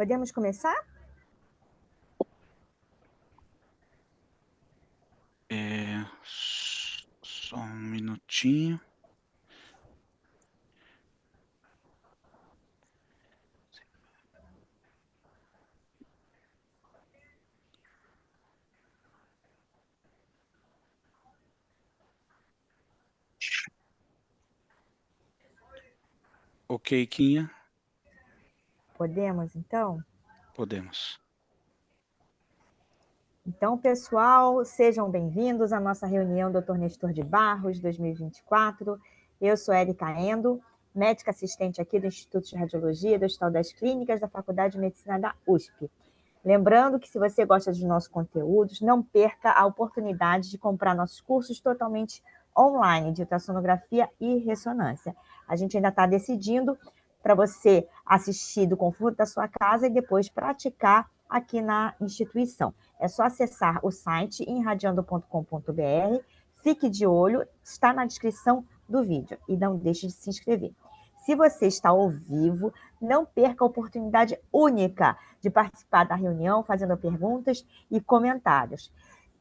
Podemos começar? Só um minutinho. Ok, Quinha. Podemos, então? Podemos. Então, pessoal, sejam bem-vindos à nossa reunião Dr. Nestor de Barros 2024. Eu sou Érica Endo, médica assistente aqui do Instituto de Radiologia do Hospital das Clínicas da Faculdade de Medicina da USP. Lembrando que se você gosta dos nossos conteúdos, não perca a oportunidade de comprar nossos cursos totalmente online de ultrassonografia e ressonância. A gente ainda está decidindo para você assistir do conforto da sua casa e depois praticar aqui na instituição. É só acessar o site enradiando.com.br, fique de olho, está na descrição do vídeo e não deixe de se inscrever. Se você está ao vivo, não perca a oportunidade única de participar da reunião, fazendo perguntas e comentários.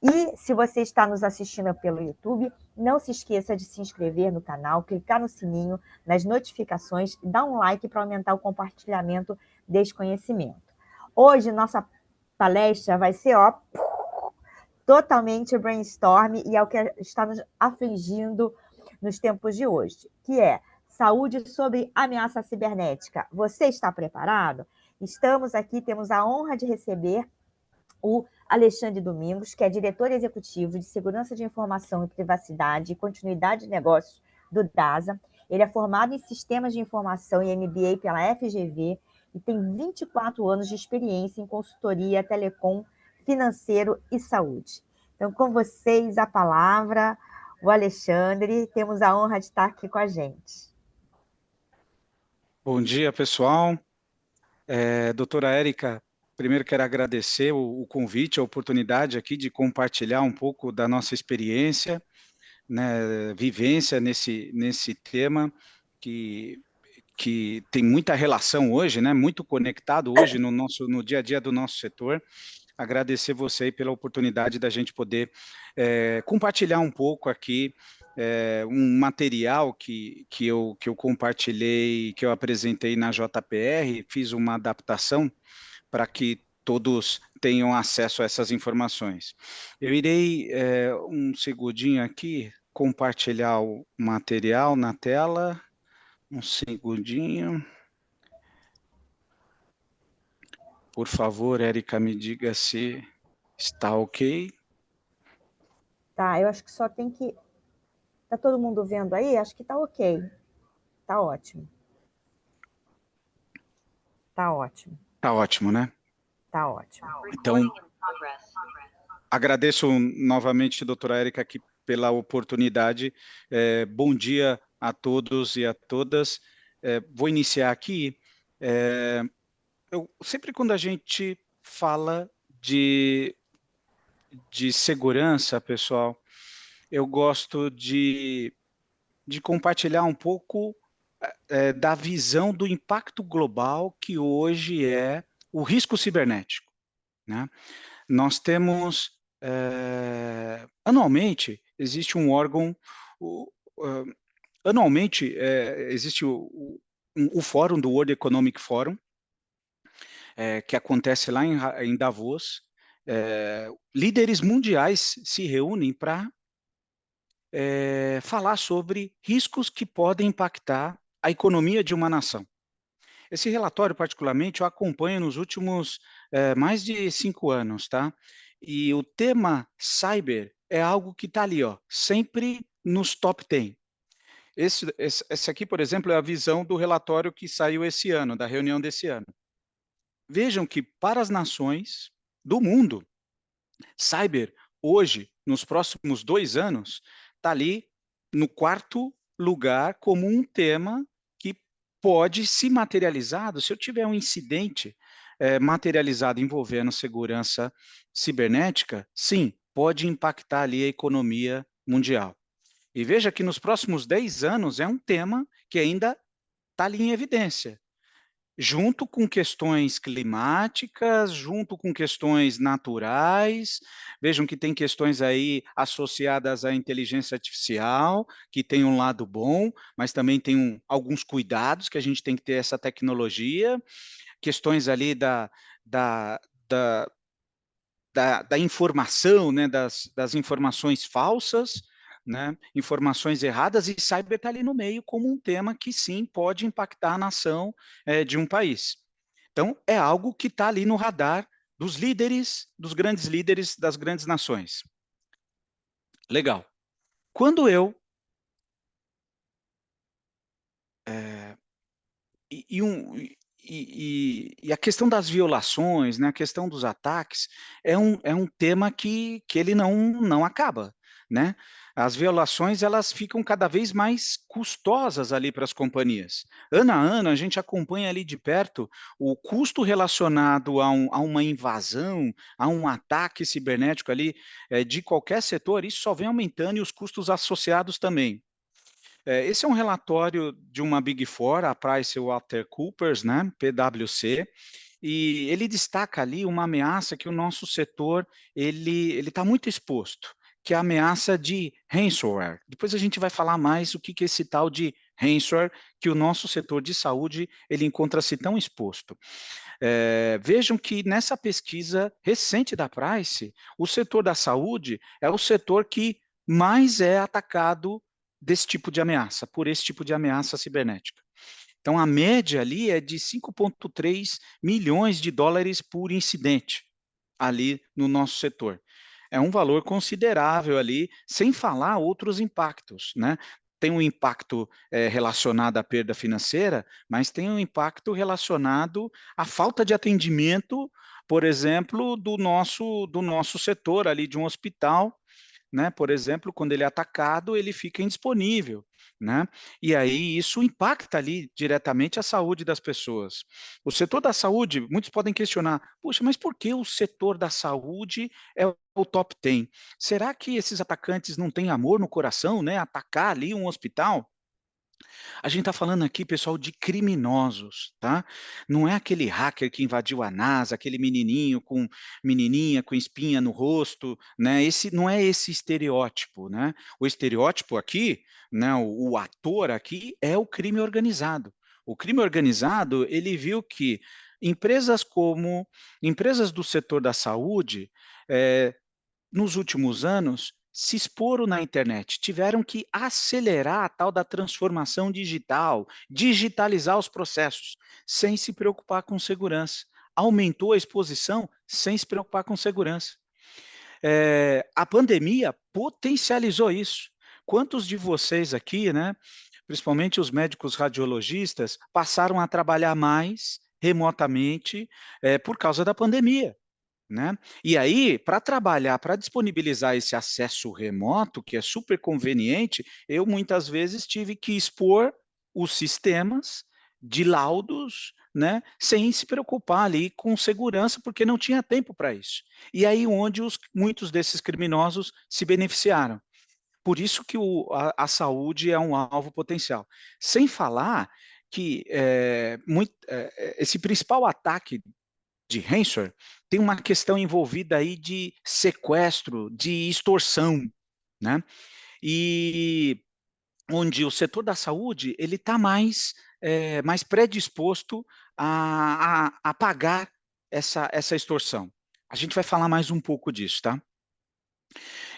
E se você está nos assistindo pelo YouTube, não se esqueça de se inscrever no canal, clicar no sininho, nas notificações e dar um like para aumentar o compartilhamento desse conhecimento. Hoje, nossa palestra vai ser totalmente brainstorm e é o que está nos afligindo nos tempos de hoje, que é saúde sobre ameaça cibernética. Você está preparado? Estamos aqui, temos a honra de receber o Alexandre Domingos, que é diretor executivo de Segurança de Informação e Privacidade e Continuidade de Negócios do DASA. Ele é formado em Sistemas de Informação e MBA pela FGV e tem 24 anos de experiência em consultoria, telecom, financeiro e saúde. Então, com vocês, a palavra, o Alexandre. Temos a honra de estar aqui com a gente. Bom dia, pessoal. Doutora Érica, primeiro quero agradecer o convite, a oportunidade aqui de compartilhar um pouco da nossa experiência, né, vivência nesse tema que tem muita relação hoje, né, muito conectado hoje no dia a dia do nosso setor. Agradecer você aí pela oportunidade da gente poder compartilhar um pouco aqui um material que eu compartilhei, que eu apresentei na JPR, fiz uma adaptação para que todos tenham acesso a essas informações. Eu irei, um segundinho aqui, compartilhar o material na tela, um segundinho. Por favor, Érica, me diga se está ok. Tá, eu acho que só tem que... Tá todo mundo vendo aí? Acho que tá ok. Tá ótimo. Tá ótimo. Tá ótimo, né? Tá ótimo. Então, agradeço novamente, doutora Érica, aqui pela oportunidade. Bom dia a todos e a todas. Vou iniciar aqui. Sempre quando a gente fala de segurança, pessoal, eu gosto de compartilhar um pouco da visão do impacto global que hoje é o risco cibernético, né? Nós temos, anualmente, existe um órgão, anualmente existe o fórum do World Economic Forum, que acontece lá em Davos. Líderes mundiais se reúnem para falar sobre riscos que podem impactar a economia de uma nação. Esse relatório, particularmente, eu acompanho nos últimos mais de 5 anos, tá? E o tema cyber é algo que está ali, ó, sempre nos top 10. Esse aqui, por exemplo, é a visão do relatório que saiu esse ano, da reunião desse ano. Vejam que para as nações do mundo, cyber, hoje, nos próximos 2 anos, está ali no 4º lugar como um tema que pode, se materializado, se eu tiver um incidente materializado envolvendo segurança cibernética, sim, pode impactar ali a economia mundial. E veja que nos próximos 10 anos é um tema que ainda está ali em evidência. junto com questões climáticas, junto com questões naturais. Vejam que tem questões aí associadas à inteligência artificial, que tem um lado bom, mas também tem alguns cuidados que a gente tem que ter essa tecnologia, questões ali da, da, da informação, né, das informações falsas, né, informações erradas, e cyber está ali no meio como um tema que sim pode impactar a nação de um país. Então, é algo que está ali no radar dos líderes, dos grandes líderes das grandes nações. Legal. Quando eu é, E, e um, e a questão das violações, né, a questão dos ataques, é um tema que ele não acaba, né? As violações, elas ficam cada vez mais custosas ali para as companhias. Ano a ano, a gente acompanha ali de perto o custo relacionado a uma invasão, a um ataque cibernético ali, de qualquer setor, isso só vem aumentando e os custos associados também. Esse é um relatório de uma Big Four, a PricewaterhouseCoopers, né, PwC, e ele destaca ali uma ameaça que o nosso setor ele está muito exposto, que é a ameaça de ransomware. Depois a gente vai falar mais o que é esse tal de ransomware que o nosso setor de saúde ele encontra-se tão exposto. Vejam que nessa pesquisa recente da Price, o setor da saúde é o setor que mais é atacado desse tipo de ameaça, por esse tipo de ameaça cibernética. Então, a média ali é de 5,3 milhões de dólares por incidente ali no nosso setor. É um valor considerável ali, sem falar outros impactos, né? Tem um impacto relacionado à perda financeira, mas tem um impacto relacionado à falta de atendimento, por exemplo, do nosso setor ali de um hospital, né? Por exemplo, quando ele é atacado, ele fica indisponível, né? E aí isso impacta ali diretamente a saúde das pessoas. O setor da saúde, muitos podem questionar, puxa, mas por que o setor da saúde é o top 10? Será que esses atacantes não têm amor no coração, né? Atacar ali um hospital? A gente está falando aqui, pessoal, de criminosos, tá? Não é aquele hacker que invadiu a NASA, aquele menininha com espinha no rosto, né? Esse não é esse estereótipo, né? O estereótipo aqui, né? O ator aqui é o crime organizado. O crime organizado, ele viu que empresas do setor da saúde, eh, nos últimos anos, se exporam na internet, tiveram que acelerar a tal da transformação digital, digitalizar os processos, sem se preocupar com segurança. Aumentou a exposição sem se preocupar com segurança. A pandemia potencializou isso. Quantos de vocês aqui, né, principalmente os médicos radiologistas, passaram a trabalhar mais remotamente por causa da pandemia? Né? E aí, para trabalhar, para disponibilizar esse acesso remoto, que é super conveniente, eu muitas vezes tive que expor os sistemas de laudos, né, sem se preocupar ali com segurança, porque não tinha tempo para isso. E aí onde muitos desses criminosos se beneficiaram. Por isso que a saúde é um alvo potencial. Sem falar que esse principal ataque de ransomware, tem uma questão envolvida aí de sequestro, de extorsão, né? E onde o setor da saúde ele está mais predisposto a pagar essa extorsão. A gente vai falar mais um pouco disso, tá?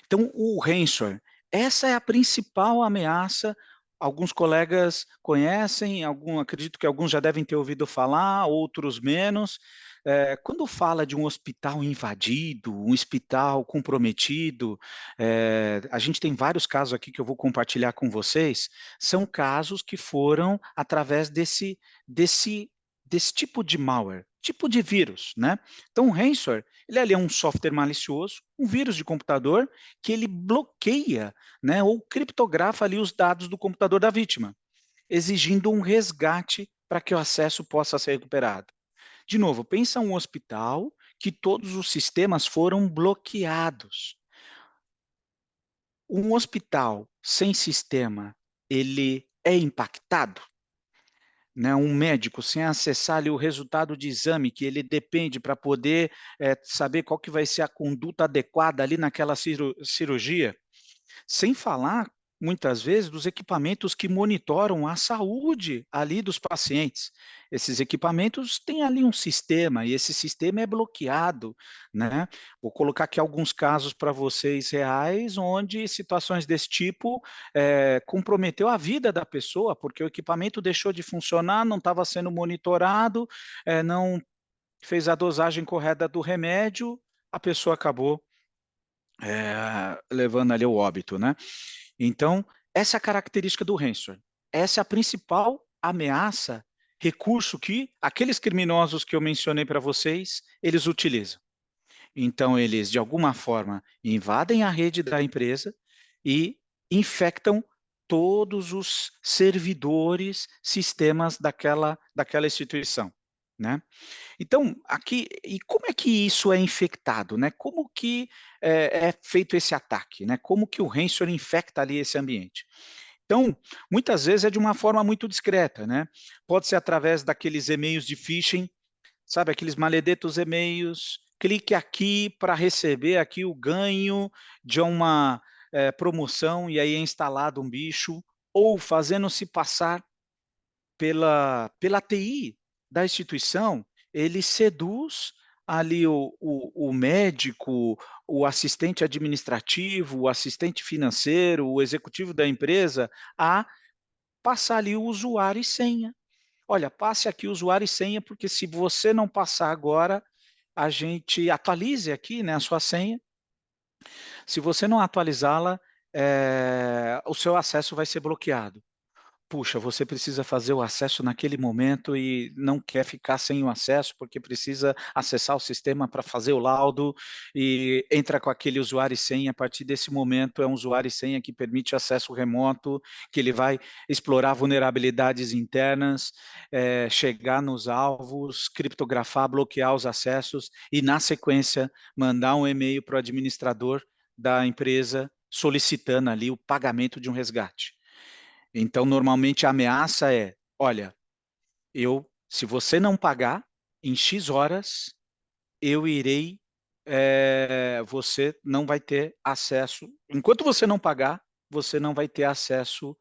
Então, o ransomware, essa é a principal ameaça. Alguns colegas conhecem, acredito que alguns já devem ter ouvido falar, outros menos. Quando fala de um hospital invadido, um hospital comprometido, a gente tem vários casos aqui que eu vou compartilhar com vocês, são casos que foram através desse, desse tipo de malware, tipo de vírus, né? Então, o ransomware, ele ali é um software malicioso, um vírus de computador, que ele bloqueia, né, ou criptografa ali os dados do computador da vítima, exigindo um resgate para que o acesso possa ser recuperado. De novo, pensa um hospital que todos os sistemas foram bloqueados. Um hospital sem sistema, ele é impactado? né, um médico sem acessar ali o resultado de exame que ele depende para poder saber qual que vai ser a conduta adequada ali naquela cirurgia, sem falar, muitas vezes, dos equipamentos que monitoram a saúde ali dos pacientes. Esses equipamentos têm ali um sistema e esse sistema é bloqueado, né? Vou colocar aqui alguns casos para vocês reais, onde situações desse tipo comprometeu a vida da pessoa, porque o equipamento deixou de funcionar, não estava sendo monitorado, não fez a dosagem correta do remédio, a pessoa acabou levando ali o óbito, né? Então, essa é a característica do ransomware. Essa é a principal ameaça, recurso que aqueles criminosos que eu mencionei para vocês, eles utilizam. Então, eles, de alguma forma, invadem a rede da empresa e infectam todos os servidores, sistemas daquela instituição, né? Então, aqui, e como é que isso é infectado, né? Como que é feito esse ataque, né? Como que o ransomware infecta ali esse ambiente? Então, muitas vezes é de uma forma muito discreta, né? Pode ser através daqueles e-mails de phishing, sabe, aqueles maledetos e-mails, clique aqui para receber aqui o ganho de uma promoção e aí é instalado um bicho, ou fazendo-se passar pela TI da instituição, ele seduz ali o médico, o assistente administrativo, o assistente financeiro, o executivo da empresa, a passar ali o usuário e senha. Olha, passe aqui o usuário e senha, porque se você não passar agora, a gente atualize aqui, né, a sua senha. Se você não atualizá-la, o seu acesso vai ser bloqueado. Puxa, você precisa fazer o acesso naquele momento e não quer ficar sem o acesso, porque precisa acessar o sistema para fazer o laudo e entra com aquele usuário e senha. A partir desse momento, é um usuário e senha que permite acesso remoto, que ele vai explorar vulnerabilidades internas, chegar nos alvos, criptografar, bloquear os acessos e, na sequência, mandar um e-mail para o administrador da empresa solicitando ali o pagamento de um resgate. Então, normalmente a ameaça é: olha, se você não pagar em X horas, eu irei, você não vai ter acesso. Enquanto você não pagar, você não vai ter acesso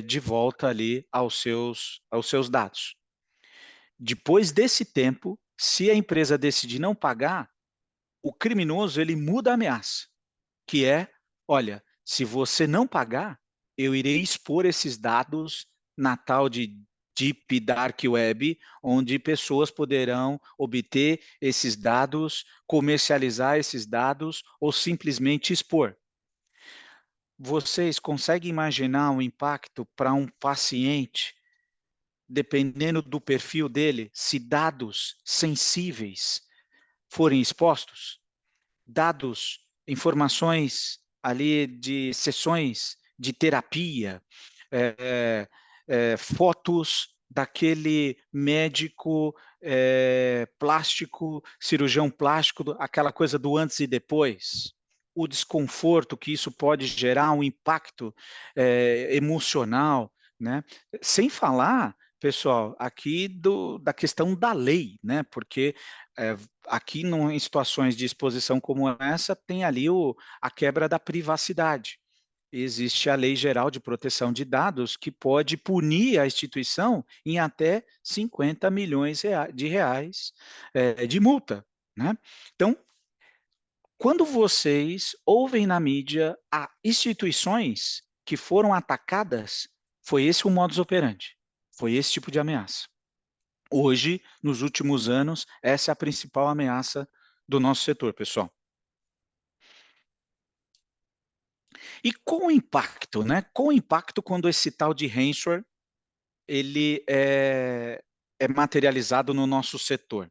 de volta ali aos seus dados. Depois desse tempo, se a empresa decidir não pagar, o criminoso ele muda a ameaça, que é: olha, se você não pagar, eu irei expor esses dados na tal de Deep Dark Web, onde pessoas poderão obter esses dados, comercializar esses dados ou simplesmente expor. Vocês conseguem imaginar o impacto para um paciente, dependendo do perfil dele, se dados sensíveis forem expostos? Dados, informações ali de sessões de terapia, fotos daquele médico plástico, cirurgião plástico, aquela coisa do antes e depois, o desconforto que isso pode gerar, um impacto emocional, né? Sem falar, pessoal, aqui da questão da lei, né? Porque é, aqui em situações de exposição como essa, tem ali a quebra da privacidade. Existe a Lei Geral de Proteção de Dados que pode punir a instituição em até 50 milhões de reais de multa, né? Então, quando vocês ouvem na mídia instituições que foram atacadas, foi esse o modus operandi, foi esse tipo de ameaça. Hoje, nos últimos anos, essa é a principal ameaça do nosso setor, pessoal. E com o impacto, né? Com o impacto quando esse tal de ransomware ele é materializado no nosso setor.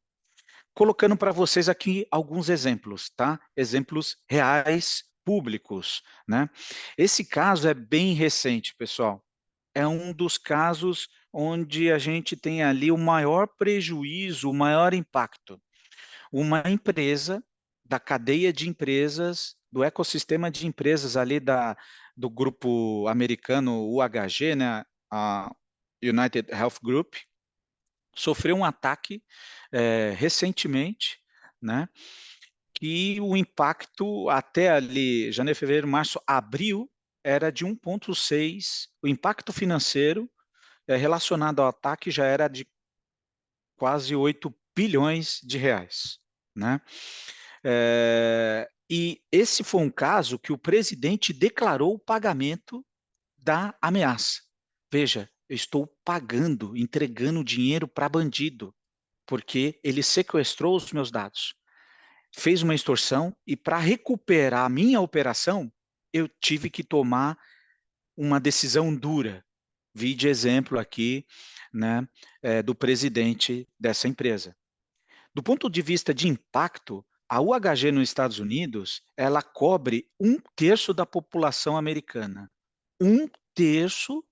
Colocando para vocês aqui alguns exemplos, tá? Exemplos reais, públicos, né? Esse caso é bem recente, pessoal. É um dos casos onde a gente tem ali o maior prejuízo, o maior impacto. Uma empresa da cadeia de empresas, do ecossistema de empresas ali do grupo americano UHG, né, a United Health Group, sofreu um ataque recentemente, né? Que o impacto até ali, janeiro, fevereiro, março, abril, era de 1,6. O impacto financeiro relacionado ao ataque já era de quase 8 bilhões de reais, né? E esse foi um caso que o presidente declarou o pagamento da ameaça. Veja, eu estou pagando, entregando dinheiro para bandido, porque ele sequestrou os meus dados, fez uma extorsão e para recuperar a minha operação, eu tive que tomar uma decisão dura. Vi de exemplo aqui, né, do presidente dessa empresa. Do ponto de vista de impacto, a UHG nos Estados Unidos, ela cobre 1/3 da população americana. 1/3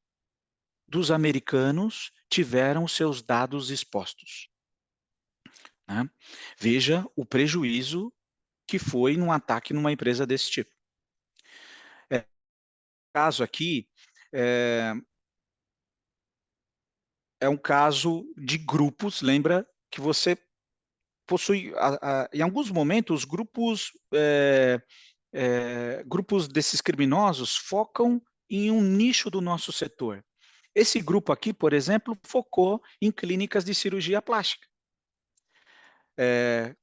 dos americanos tiveram seus dados expostos, né? Veja o prejuízo que foi num ataque numa empresa desse tipo. Caso aqui é, é um caso de grupos, lembra que você possui, em alguns momentos, grupos desses criminosos focam em um nicho do nosso setor. Esse grupo aqui, por exemplo, focou em clínicas de cirurgia plástica.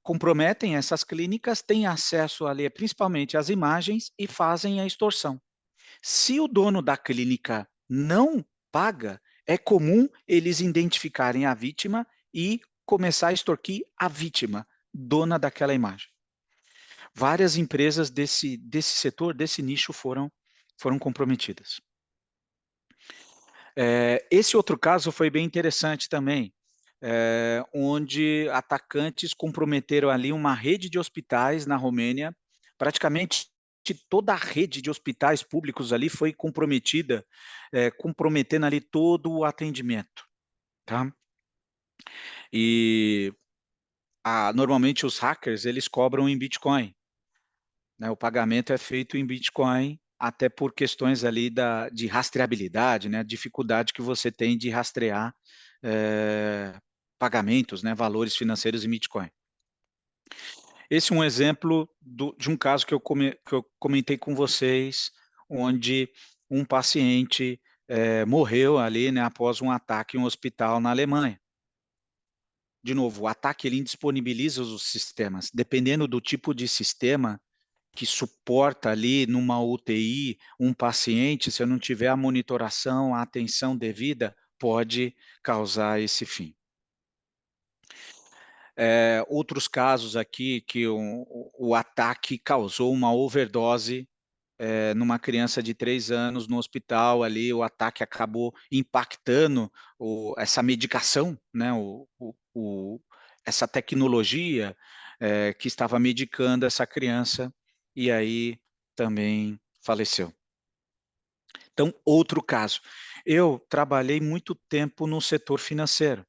Comprometem essas clínicas, têm acesso ali, principalmente às imagens, e fazem a extorsão. Se o dono da clínica não paga, é comum eles identificarem a vítima e começar a extorquir a vítima, dona daquela imagem. Várias empresas desse setor, desse nicho, foram comprometidas. Esse outro caso foi bem interessante também, onde atacantes comprometeram ali uma rede de hospitais na Romênia, praticamente toda a rede de hospitais públicos ali foi comprometida, comprometendo ali todo o atendimento, tá? E normalmente os hackers, eles cobram em Bitcoin, né? O pagamento é feito em Bitcoin, até por questões ali de rastreabilidade, né? A dificuldade que você tem de rastrear pagamentos, né? Valores financeiros em Bitcoin. Esse é um exemplo de um caso que eu comentei com vocês, onde um paciente morreu ali, né, após um ataque em um hospital na Alemanha. De novo, o ataque ele indisponibiliza os sistemas. Dependendo do tipo de sistema que suporta ali numa UTI um paciente, se eu não tiver a monitoração, a atenção devida, pode causar esse fim. Outros casos aqui que o ataque causou uma overdose numa criança de 3 anos no hospital ali, o ataque acabou impactando essa medicação, né, essa tecnologia que estava medicando essa criança e aí também faleceu. Então, outro caso. Eu trabalhei muito tempo no setor financeiro.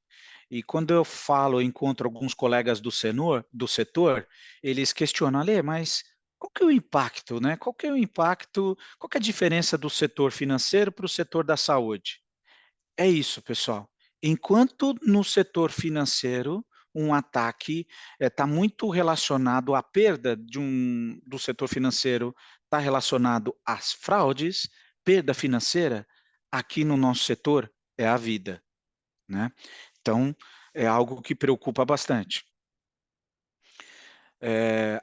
E quando eu falo, eu encontro alguns colegas do setor, eles questionam, Ale, mas qual que é o impacto, né? Qual que é o impacto, qual que é a diferença do setor financeiro para o setor da saúde? É isso, pessoal. Enquanto no setor financeiro, um ataque está muito relacionado à perda do setor financeiro, está relacionado às fraudes, perda financeira, aqui no nosso setor é a vida, né? Então, é algo que preocupa bastante.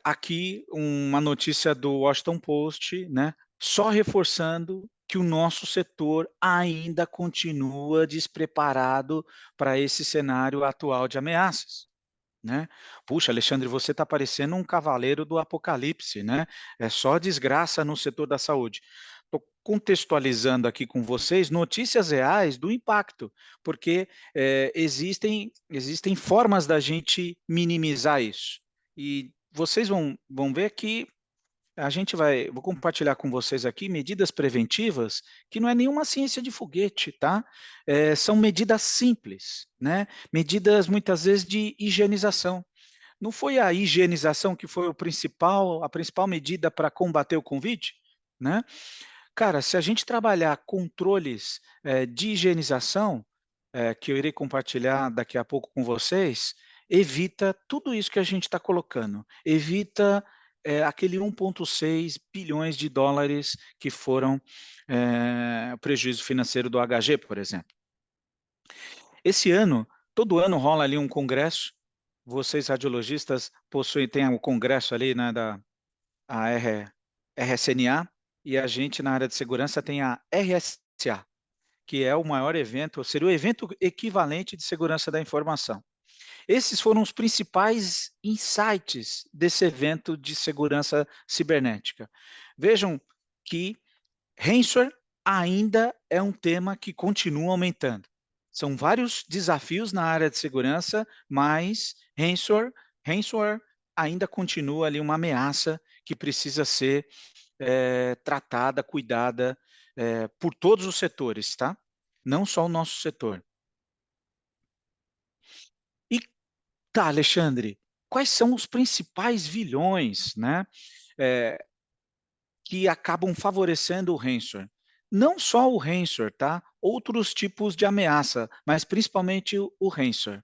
Aqui, uma notícia do Washington Post, né? Só reforçando que o nosso setor ainda continua despreparado para esse cenário atual de ameaças, né? Puxa, Alexandre, você está parecendo um cavaleiro do apocalipse, né? É só desgraça no setor da saúde. Estou contextualizando aqui com vocês notícias reais do impacto, porque existem formas da gente minimizar isso. E vocês vão ver que vou compartilhar com vocês aqui medidas preventivas que não é nenhuma ciência de foguete, tá? São medidas simples, né? Medidas muitas vezes de higienização. Não foi a higienização que foi a principal medida para combater o Covid, né? Cara, se a gente trabalhar controles de higienização, que eu irei compartilhar daqui a pouco com vocês, evita tudo isso que a gente está colocando. Evita aquele 1,6 bilhões de dólares que foram o prejuízo financeiro do HG, por exemplo. Esse ano, todo ano rola ali um congresso. Vocês, radiologistas, tem o congresso ali, né, da RSNA, e a gente, na área de segurança, tem a RSA, que é o maior evento, seria o evento equivalente de segurança da informação. Esses foram os principais insights desse evento de segurança cibernética. Vejam que ransomware ainda é um tema que continua aumentando. São vários desafios na área de segurança, mas ransomware ainda continua ali uma ameaça que precisa ser tratada, cuidada por todos os setores, tá? Não só o nosso setor. E tá, Alexandre, quais são os principais vilões, né, que acabam favorecendo o ransomware? Não só o ransomware, tá? Outros tipos de ameaça, mas principalmente o ransomware.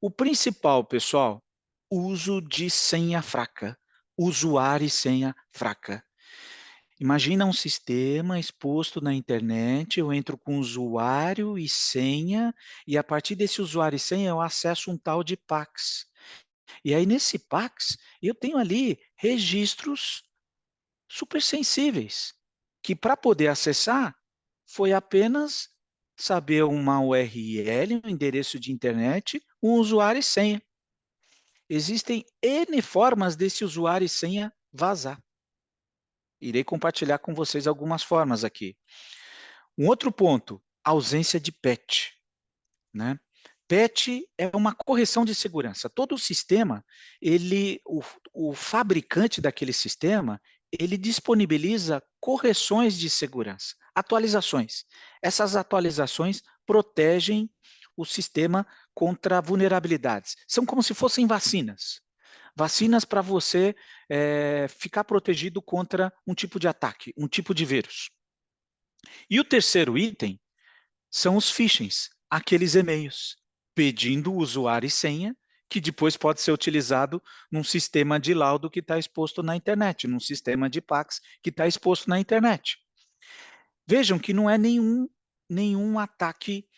O principal, pessoal, uso de senha fraca, usuário e senha fraca. Imagina um sistema exposto na internet, eu entro com usuário e senha, e a partir desse usuário e senha eu acesso um tal de Pax. E aí nesse Pax eu tenho ali registros super sensíveis, que para poder acessar foi apenas saber uma URL, um endereço de internet, um usuário e senha. Existem N formas desse usuário e senha vazar. Irei compartilhar com vocês algumas formas aqui. Um outro ponto, ausência de patch, né? Patch é uma correção de segurança. Todo o sistema, o fabricante daquele sistema, ele disponibiliza correções de segurança, atualizações. Essas atualizações protegem o sistema contra vulnerabilidades. São como se fossem vacinas. Vacinas para você ficar protegido contra um tipo de ataque, um tipo de vírus. E o terceiro item são os phishings, aqueles e-mails pedindo usuário e senha, que depois pode ser utilizado num sistema de laudo que está exposto na internet, num sistema de Pax que está exposto na internet. Vejam que não é nenhum ataque,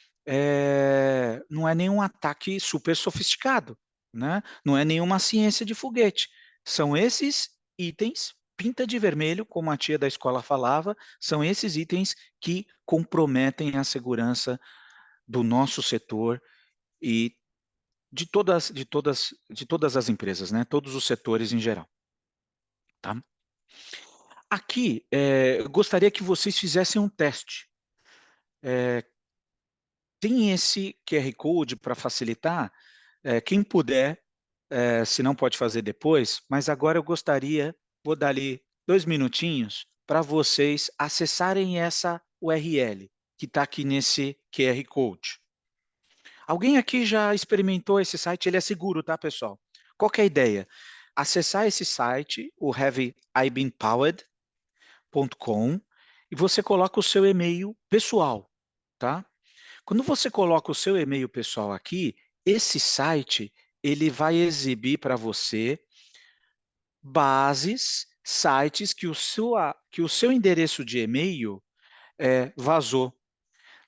não é nenhum ataque super sofisticado, né? Não é nenhuma ciência de foguete. São esses itens, pinta de vermelho, como a tia da escola falava, são esses itens que comprometem a segurança do nosso setor e de todas as empresas, né? Todos os setores em geral. Tá? Aqui, eu gostaria que vocês fizessem um teste. Tem esse QR Code para facilitar. Quem puder, se não pode fazer depois, mas agora eu gostaria, vou dar ali 2 minutinhos para vocês acessarem essa URL que está aqui nesse QR Code. Alguém aqui já experimentou esse site? Ele é seguro, tá, pessoal? Qual que é a ideia? Acessar esse site, o haveibeenpowered.com, e você coloca o seu e-mail pessoal, tá? Quando você coloca o seu e-mail pessoal aqui, esse site ele vai exibir para você bases, sites que o seu endereço de e-mail vazou.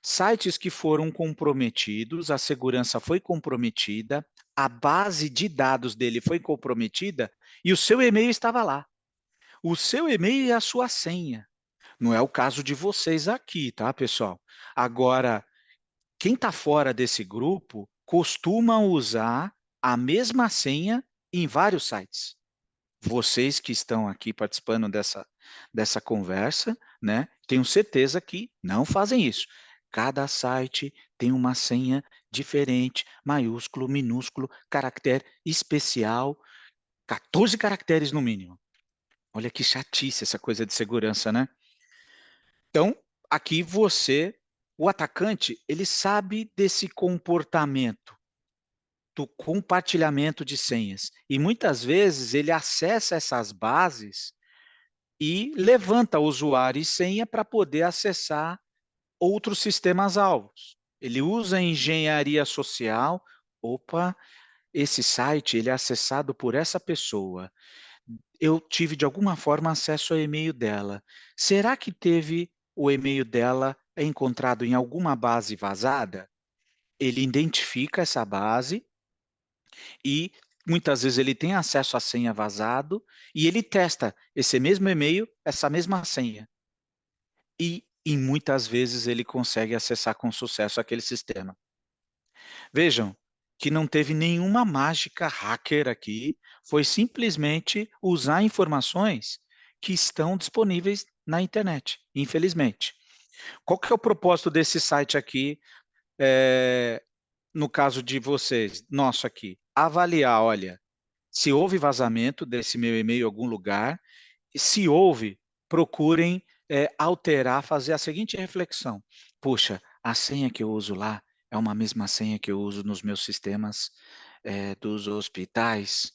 Sites que foram comprometidos, a segurança foi comprometida, a base de dados dele foi comprometida e o seu e-mail estava lá. O seu e-mail e a sua senha. Não é o caso de vocês aqui, tá, pessoal? Agora, quem está fora desse grupo costuma usar a mesma senha em vários sites. Vocês que estão aqui participando dessa conversa, né? Tenho certeza que não fazem isso. Cada site tem uma senha diferente, maiúsculo, minúsculo, caractere especial, 14 caracteres no mínimo. Olha que chatice essa coisa de segurança, né? Então, aqui o atacante, ele sabe desse comportamento do compartilhamento de senhas. E muitas vezes ele acessa essas bases e levanta usuário e senha para poder acessar outros sistemas alvos. ele usa engenharia social. Opa, esse site ele é acessado por essa pessoa. Eu tive de alguma forma acesso ao e-mail dela. Será que teve o e-mail dela encontrado em alguma base vazada? Ele identifica essa base e muitas vezes ele tem acesso à senha vazado e ele testa esse mesmo e-mail, essa mesma senha. E muitas vezes ele consegue acessar com sucesso aquele sistema. Vejam que não teve nenhuma mágica hacker aqui, foi simplesmente usar informações que estão disponíveis na internet, infelizmente. Qual que é o propósito desse site aqui, no caso de vocês, nosso aqui? Avaliar, olha, se houve vazamento desse meu e-mail em algum lugar, e se houve, procurem alterar, fazer a seguinte reflexão. Puxa, a senha que eu uso lá é uma mesma senha que eu uso nos meus sistemas dos hospitais.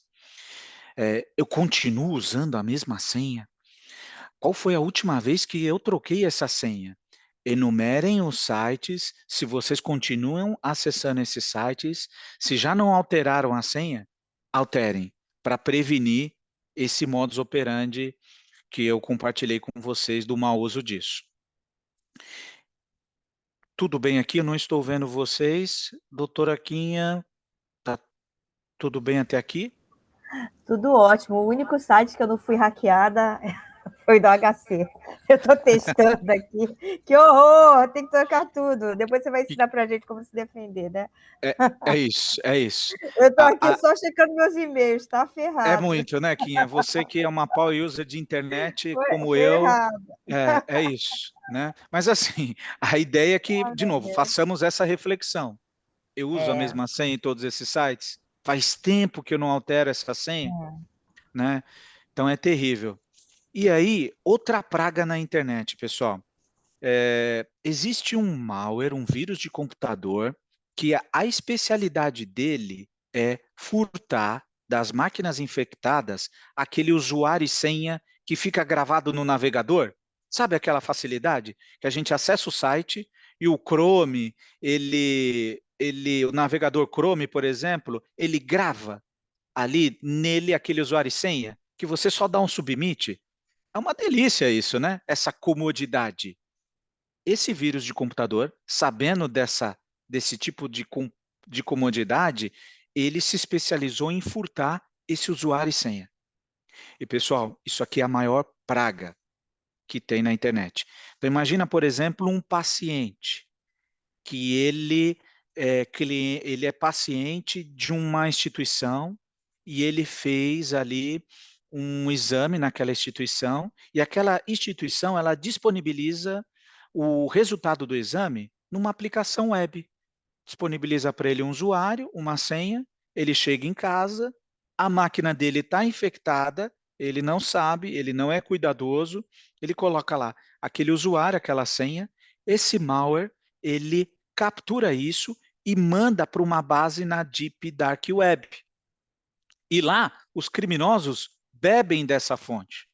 Eu continuo usando a mesma senha? Qual foi a última vez que eu troquei essa senha? Enumerem os sites, se vocês continuam acessando esses sites, se já não alteraram a senha, alterem, para prevenir esse modus operandi que eu compartilhei com vocês do mau uso disso. Tudo bem aqui? Eu não estou vendo vocês. Doutora Quinha, tá tudo bem até aqui? Tudo ótimo. O único site que eu não fui hackeada foi do HC. Eu estou testando aqui. Que horror! Tem que trocar tudo. Depois você vai ensinar para a gente como se defender, né? É isso, é isso. Eu estou A, aqui a, só checando meus e-mails, tá é ferrado. muito, né, Quinha? Você que é uma power user de internet como eu, Ferrado. é isso, né? Mas assim, a ideia é que, Ai, de meu novo, Deus. façamos essa reflexão. Eu uso a É, mesma senha em todos esses sites? Faz tempo que eu não altero essa senha, né? Então é terrível. E aí, outra praga na internet, pessoal. Existe um malware, um vírus de computador, que a especialidade dele é furtar das máquinas infectadas aquele usuário e senha que fica gravado no navegador. Sabe aquela facilidade que a gente acessa o site e o Chrome, o navegador Chrome, por exemplo, ele grava ali nele aquele usuário e senha, que você só dá um submit. É uma delícia isso, né? Essa comodidade. Esse vírus de computador, sabendo desse tipo de comodidade, ele se especializou em furtar esse usuário e senha. E, pessoal, isso aqui é a maior praga que tem na internet. Então, imagina, por exemplo, um paciente que ele é paciente de uma instituição e ele fez ali um exame naquela instituição e aquela instituição ela disponibiliza o resultado do exame numa aplicação web. Disponibiliza para ele um usuário, uma senha, ele chega em casa, a máquina dele está infectada, ele não sabe, ele não é cuidadoso, ele coloca lá aquele usuário, aquela senha, esse malware, ele captura isso e manda para uma base na Deep Dark Web. E lá, os criminosos bebem dessa fonte.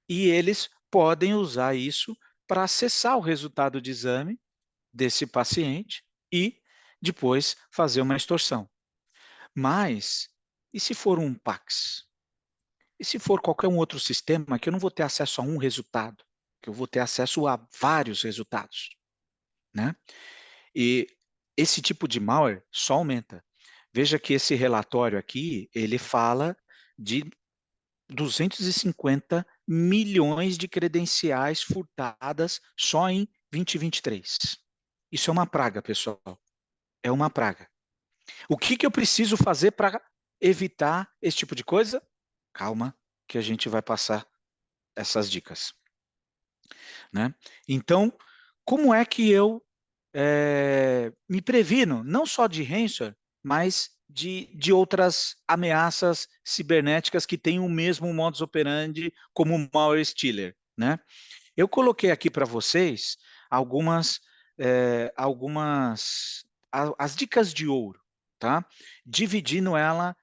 E eles podem usar isso para acessar o resultado de exame desse paciente e depois fazer uma extorsão. Mas, e se for um Pax? E se for qualquer um outro sistema que eu não vou ter acesso a um resultado, que eu vou ter acesso a vários resultados, né? E esse tipo de malware só aumenta. Veja que esse relatório aqui, ele fala de 250 milhões de credenciais furtadas só em 2023. Isso é uma praga, pessoal. É uma praga. O que eu preciso fazer para evitar esse tipo de coisa? Calma, que a gente vai passar essas dicas, né? Então, como é que eu me previno, não só de ransomware, mas de outras ameaças cibernéticas que têm o mesmo modus operandi como o malware stealer, né? Eu coloquei aqui para vocês algumas, as dicas de ouro, tá? Dividindo ela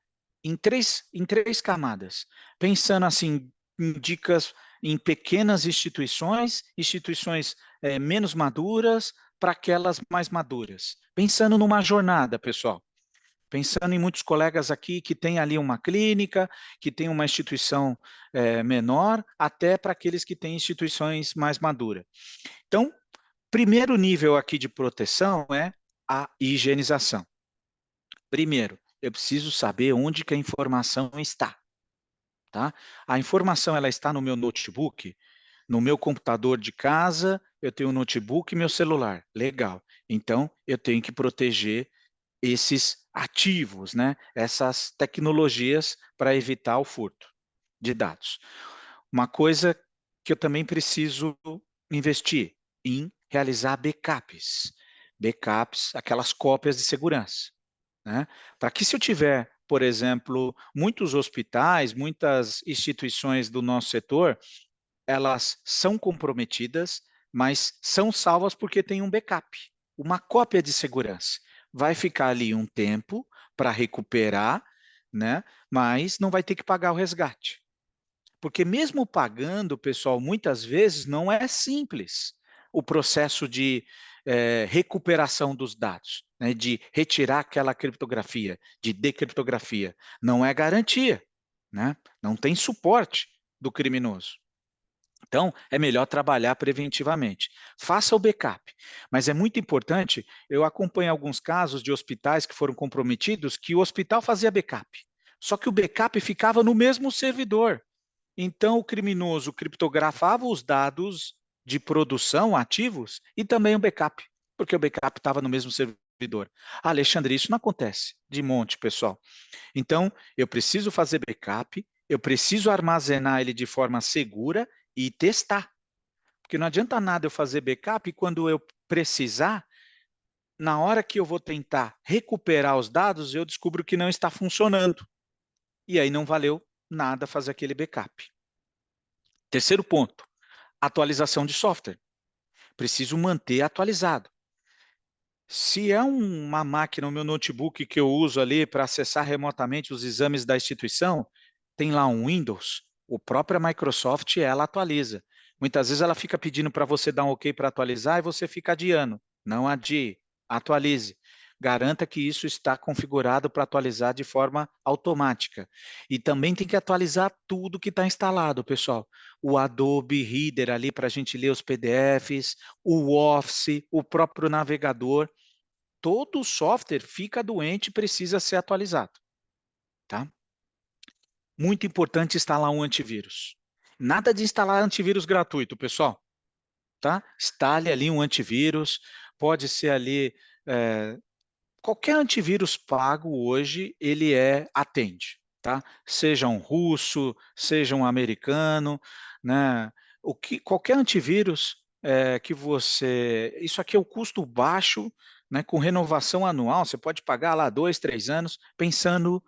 em três camadas, pensando assim em dicas em pequenas instituições menos maduras para aquelas mais maduras. Pensando numa jornada, pessoal. Pensando em muitos colegas aqui que têm ali uma clínica, que tem uma instituição menor, até para aqueles que têm instituições mais maduras. Então, primeiro nível aqui de proteção é a higienização. Primeiro, eu preciso saber onde que a informação está. Tá? A informação ela está no meu notebook, no meu computador de casa, eu tenho um notebook e meu celular. Legal. Então, eu tenho que proteger esses ativos, né? Essas tecnologias para evitar o furto de dados. Uma coisa que eu também preciso investir em realizar backups. Backups, aquelas cópias de segurança. Né? Para que se eu tiver, por exemplo, muitos hospitais, muitas instituições do nosso setor, elas são comprometidas, mas são salvas porque tem um backup, uma cópia de segurança. Vai ficar ali um tempo para recuperar, né? Mas não vai ter que pagar o resgate. Porque mesmo pagando, pessoal, muitas vezes não é simples o processo de recuperação dos dados, né, de retirar aquela criptografia, de decriptografia. Não é garantia, né? Não tem suporte do criminoso. Então, é melhor trabalhar preventivamente. Faça o backup. Mas é muito importante, eu acompanho alguns casos de hospitais que foram comprometidos, que o hospital fazia backup. Só que o backup ficava no mesmo servidor. Então, o criminoso criptografava os dados de produção ativos e também o backup, porque o backup estava no mesmo servidor. Alexandre, isso não acontece de monte, pessoal. Então, eu preciso fazer backup, eu preciso armazenar ele de forma segura e testar. Porque não adianta nada eu fazer backup e quando eu precisar, na hora que eu vou tentar recuperar os dados, eu descubro que não está funcionando. E aí não valeu nada fazer aquele backup. Terceiro ponto, atualização de software. Preciso manter atualizado. Se é uma máquina, o meu notebook que eu uso ali para acessar remotamente os exames da instituição, tem lá um Windows, a própria Microsoft, ela atualiza. Muitas vezes ela fica pedindo para você dar um OK para atualizar e você fica adiando. Não adie, atualize. Garanta que isso está configurado para atualizar de forma automática. E também tem que atualizar tudo que está instalado, pessoal. O Adobe Reader ali para a gente ler os PDFs, o Office, o próprio navegador. Todo software fica doente e precisa ser atualizado. Tá? Muito importante instalar um antivírus. Nada de instalar antivírus gratuito, pessoal. Tá? Instale ali um antivírus, pode ser ali qualquer antivírus pago hoje, ele atende, tá? Seja um russo, seja um americano, né? Qualquer antivírus que você... Isso aqui é o custo baixo, né? Com renovação anual, você pode pagar lá 2, 3 anos, pensando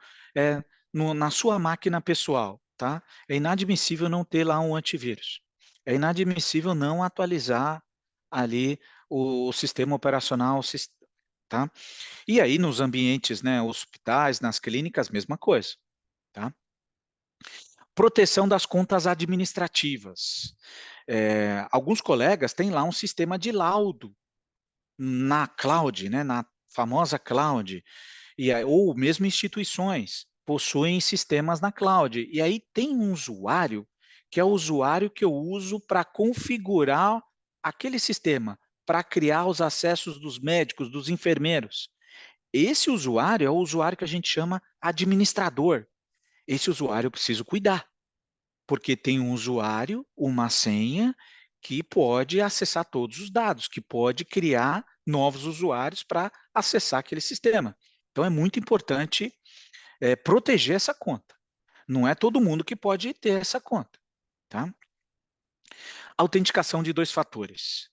na sua máquina pessoal, tá? É inadmissível não ter lá um antivírus. É inadmissível não atualizar ali o sistema operacional, tá? E aí nos ambientes, né, hospitais, nas clínicas, mesma coisa, tá? Proteção das contas administrativas. Alguns colegas têm lá um sistema de laudo na cloud, né, na famosa cloud, ou mesmo instituições possuem sistemas na cloud. E aí tem um usuário, que é o usuário que eu uso para configurar aquele sistema, para criar os acessos dos médicos, dos enfermeiros. Esse usuário é o usuário que a gente chama administrador. Esse usuário eu preciso cuidar, porque tem um usuário, uma senha, que pode acessar todos os dados, que pode criar novos usuários para acessar aquele sistema. Então é muito importante proteger essa conta. Não é todo mundo que pode ter essa conta. Tá? Autenticação de 2 fatores.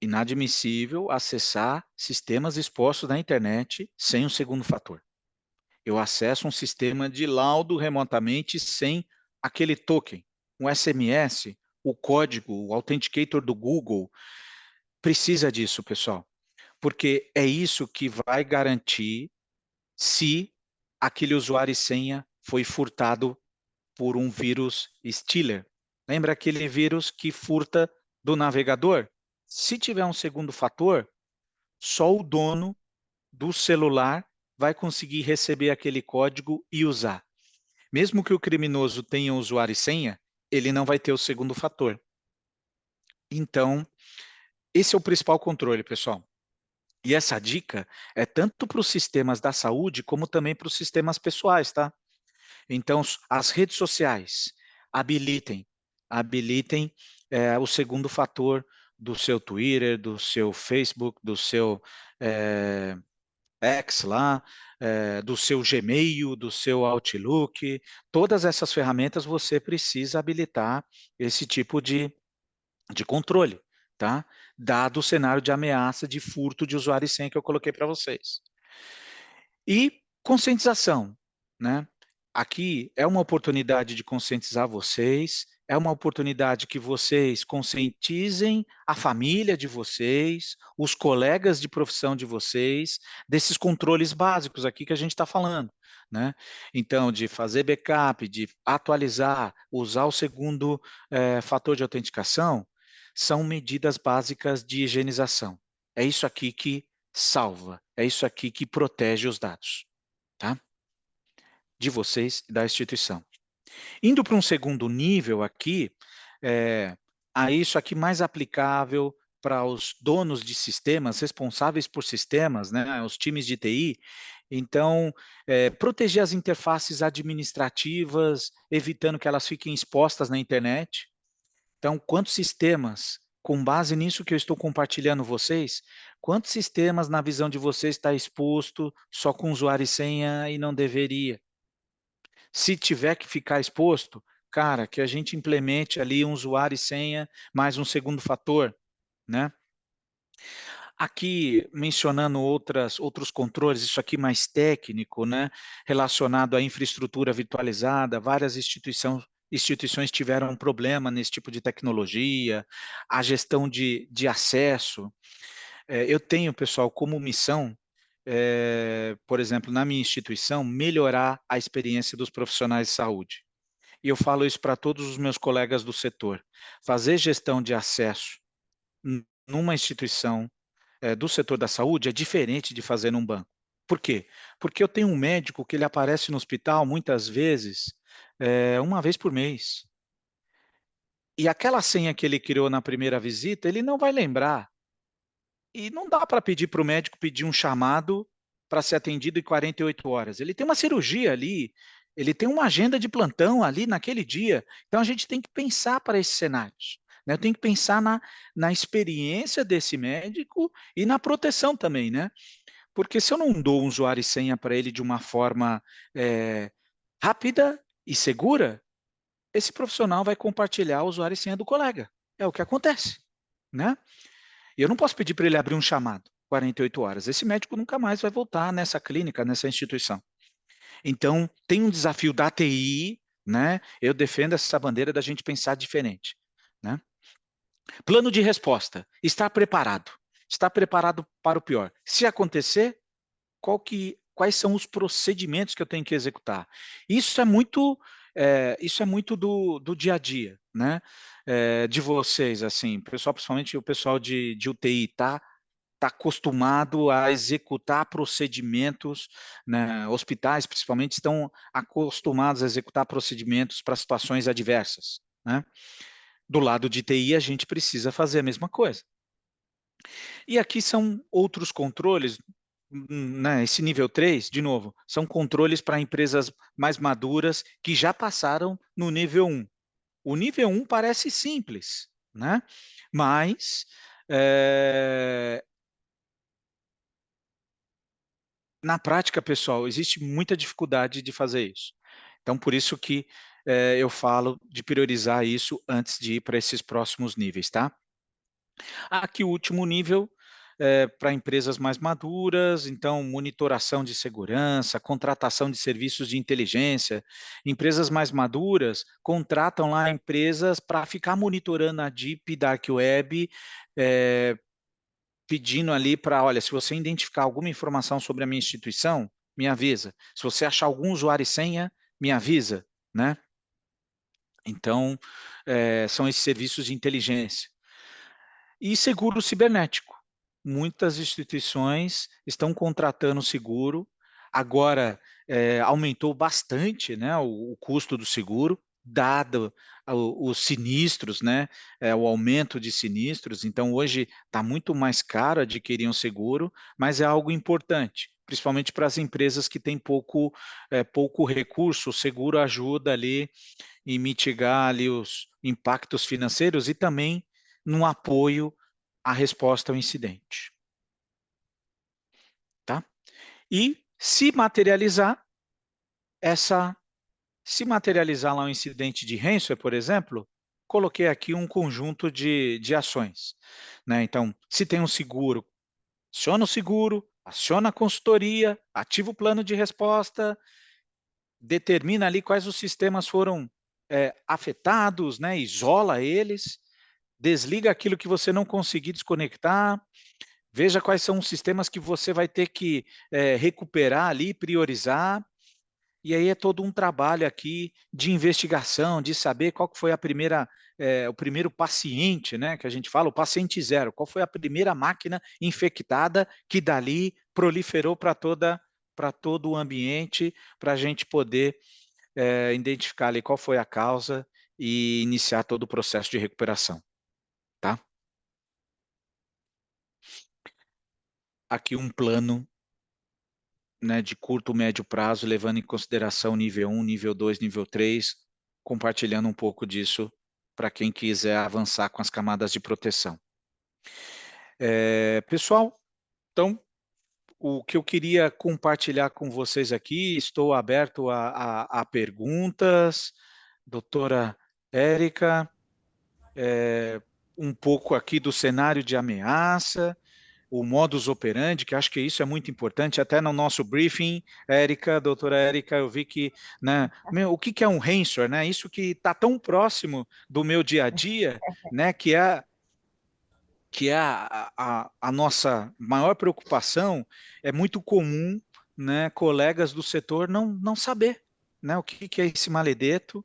Inadmissível acessar sistemas expostos na internet sem um segundo fator. Eu acesso um sistema de laudo remotamente sem aquele token, um SMS, o código, o authenticator do Google. Precisa disso, pessoal, porque é isso que vai garantir se aquele usuário e senha foi furtado por um vírus stealer, Lembra aquele vírus que furta do navegador? Se tiver um segundo fator, só o dono do celular vai conseguir receber aquele código e usar. Mesmo que o criminoso tenha usuário e senha, ele não vai ter o segundo fator. Então, esse é o principal controle, pessoal. E essa dica é tanto para os sistemas da saúde, como também para os sistemas pessoais, tá? Então, as redes sociais, habilitem, habilitem o segundo fator do seu Twitter, do seu Facebook, do seu é, X lá, do seu Gmail, do seu Outlook. Todas essas ferramentas você precisa habilitar esse tipo de controle, tá? Dado o cenário de ameaça de furto de usuário e senha que eu coloquei para vocês. E conscientização, né? Aqui é uma oportunidade de conscientizar vocês, é uma oportunidade que vocês conscientizem a família de vocês, os colegas de profissão de vocês, desses controles básicos aqui que a gente está falando, né? Então, de fazer backup, de atualizar, usar o segundo fator de autenticação, são medidas básicas de higienização. É isso aqui que salva, é isso aqui que protege os dados, tá? De vocês e da instituição. Indo para um segundo nível aqui, a isso aqui mais aplicável para os donos de sistemas, responsáveis por sistemas, né, os times de TI. Então, proteger as interfaces administrativas, evitando que elas fiquem expostas na internet. Então, quantos sistemas, com base nisso que eu estou compartilhando vocês, quantos sistemas na visão de vocês está exposto só com usuário e senha e não deveria? Se tiver que ficar exposto, cara, que a gente implemente ali um usuário e senha mais um segundo fator, né? Aqui mencionando outros controles, isso aqui mais técnico, né? Relacionado à infraestrutura virtualizada, várias instituições tiveram um problema nesse tipo de tecnologia, a gestão de acesso. Eu tenho, pessoal, como missão, por exemplo, na minha instituição, melhorar a experiência dos profissionais de saúde. E eu falo isso para todos os meus colegas do setor. Fazer gestão de acesso numa instituição do setor da saúde é diferente de fazer num banco. Por quê? Porque eu tenho um médico que ele aparece no hospital muitas vezes, uma vez por mês. E aquela senha que ele criou na primeira visita, ele não vai lembrar. E não dá para pedir para o médico pedir um chamado para ser atendido em 48 horas. Ele tem uma cirurgia ali, ele tem uma agenda de plantão ali naquele dia. Então a gente tem que pensar para esses cenários, né? Eu tenho que pensar na experiência desse médico e na proteção também, né? Porque se eu não dou um usuário e senha para ele de uma forma rápida e segura, esse profissional vai compartilhar o usuário e senha do colega. É o que acontece, né? E eu não posso pedir para ele abrir um chamado 48 horas. Esse médico nunca mais vai voltar nessa clínica, nessa instituição. Então, tem um desafio da TI, né? Eu defendo essa bandeira da gente pensar diferente, né? Plano de resposta. Estar preparado. Estar preparado para o pior. Se acontecer, quais são os procedimentos que eu tenho que executar? Isso é muito do dia a dia, né? De vocês, assim, pessoal, principalmente o pessoal de UTI, tá acostumado a executar procedimentos, né? Hospitais, principalmente, estão acostumados a executar procedimentos para situações adversas, né? Do lado de TI, a gente precisa fazer a mesma coisa. E aqui são outros controles, né? Esse nível 3, de novo, são controles para empresas mais maduras que já passaram no nível 1. O nível 1 parece simples, né? Mas na prática, pessoal, existe muita dificuldade de fazer isso. Então, por isso que eu falo de priorizar isso antes de ir para esses próximos níveis, tá? Aqui o último nível para empresas mais maduras, então monitoração de segurança, contratação de serviços de inteligência. Empresas mais maduras contratam lá empresas para ficar monitorando a Deep Dark Web, pedindo ali para, olha, se você identificar alguma informação sobre a minha instituição, me avisa. Se você achar algum usuário e senha, me avisa, né? Então, são esses serviços de inteligência. E seguro cibernético. Muitas instituições estão contratando seguro. Agora, aumentou bastante, né, o custo do seguro, dado os sinistros, né, o aumento de sinistros. Então, hoje está muito mais caro adquirir um seguro, mas é algo importante, principalmente para as empresas que têm pouco recurso. O seguro ajuda ali em mitigar ali os impactos financeiros e também no apoio à resposta ao incidente, tá? E essa, se materializar lá um incidente de ransomware, por exemplo, coloquei aqui um conjunto de ações, né? Então, se tem um seguro, aciona o seguro, aciona a consultoria, ativa o plano de resposta, determina ali quais os sistemas foram afetados, né? Isola eles, desliga aquilo que você não conseguir desconectar, veja quais são os sistemas que você vai ter que recuperar ali, priorizar, e aí é todo um trabalho aqui de investigação, de saber qual que foi o primeiro paciente, né, que a gente fala, o paciente zero, qual foi a primeira máquina infectada que dali proliferou para todo o ambiente, para a gente poder identificar ali qual foi a causa e iniciar todo o processo de recuperação, tá? Aqui um plano, né, de curto, médio prazo, levando em consideração nível 1, nível 2, nível 3, compartilhando um pouco disso para quem quiser avançar com as camadas de proteção. Pessoal, então, o que eu queria compartilhar com vocês aqui, estou aberto a perguntas, doutora Érica, um pouco aqui do cenário de ameaça, o modus operandi, que acho que isso é muito importante, até no nosso briefing, Érica, doutora Érica, eu vi que, né, o que que é um ransomware, né? Isso que está tão próximo do meu dia a dia, né, que é a nossa maior preocupação, é muito comum, né, colegas do setor não saber, né, o que que é esse maledeto,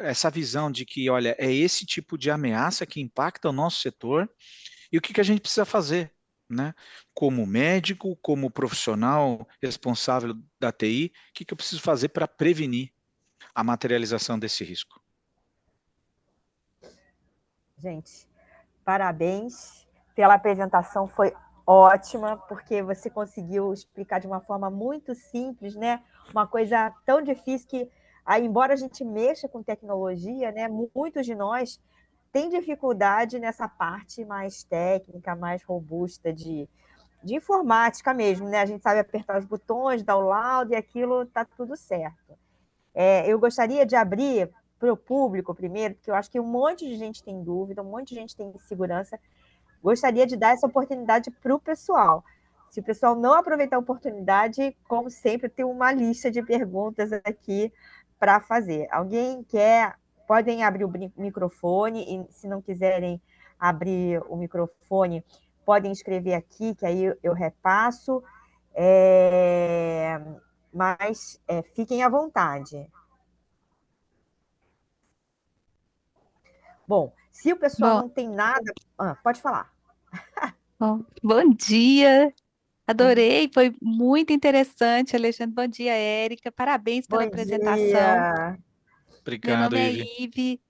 essa visão de que, olha, é esse tipo de ameaça que impacta o nosso setor, e o que que a gente precisa fazer, né? Como médico, como profissional responsável da TI, o que que eu preciso fazer para prevenir a materialização desse risco? Gente, parabéns pela apresentação, foi ótima, porque você conseguiu explicar de uma forma muito simples, né? Uma coisa tão difícil que, aí, embora a gente mexa com tecnologia, né? Muitos de nós têm dificuldade nessa parte mais técnica, mais robusta de informática mesmo, né? A gente sabe apertar os botões, dar o laudo e aquilo está tudo certo. Eu gostaria de abrir para o público primeiro, porque eu acho que um monte de gente tem dúvida, um monte de gente tem insegurança. Gostaria de dar essa oportunidade para o pessoal. Se o pessoal não aproveitar a oportunidade, como sempre, tem uma lista de perguntas aqui para fazer. Alguém quer, podem abrir o microfone, e se não quiserem abrir o microfone, podem escrever aqui, que aí eu repasso. Mas fiquem à vontade. Bom, se o pessoal Bom, não tem nada. Pode falar. bom dia, adorei, foi muito interessante, Alexandre. Bom dia, Érica, parabéns pela Bom apresentação. dia. Meu Obrigado, nome é Ivi.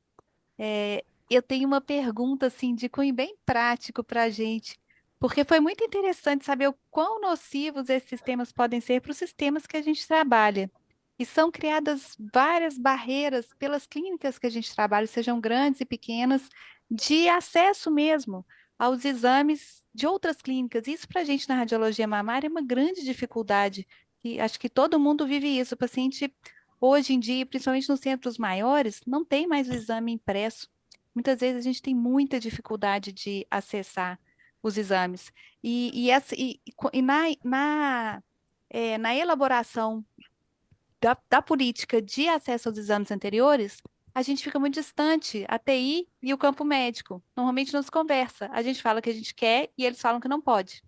Ive. Eu tenho uma pergunta assim de cunho bem prático para a gente, porque foi muito interessante saber o quão nocivos esses sistemas podem ser para os sistemas que a gente trabalha. E são criadas várias barreiras pelas clínicas que a gente trabalha, sejam grandes e pequenas, de acesso mesmo aos exames de outras clínicas. Isso para a gente na radiologia mamária é uma grande dificuldade. E acho que todo mundo vive isso. O paciente, hoje em dia, principalmente nos centros maiores, não tem mais o exame impresso. Muitas vezes a gente tem muita dificuldade de acessar os exames. Na elaboração da política de acesso aos exames anteriores, a gente fica muito distante, a TI e o campo médico. Normalmente não se conversa. A gente fala que a gente quer e eles falam que não pode.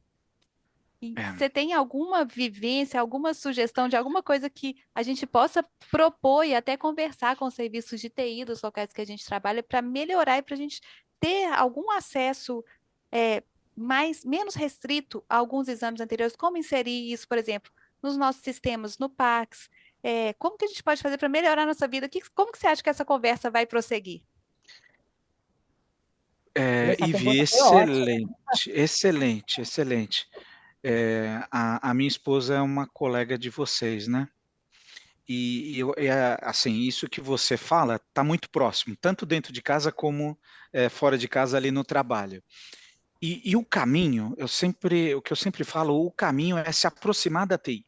E É. você tem alguma vivência, alguma sugestão de alguma coisa que a gente possa propor e até conversar com os serviços de TI dos locais que a gente trabalha para melhorar e para a gente ter algum acesso menos restrito a alguns exames anteriores? Como inserir isso, por exemplo, nos nossos sistemas, no PACS? Como que a gente pode fazer para melhorar a nossa vida? Como que você acha que essa conversa vai prosseguir? Essa Ivi, pergunta foi ótima. excelente. A minha esposa é uma colega de vocês, né? Assim, isso que você fala está muito próximo, tanto dentro de casa como fora de casa ali no trabalho. E o caminho, o que eu sempre falo, o caminho é se aproximar da TI.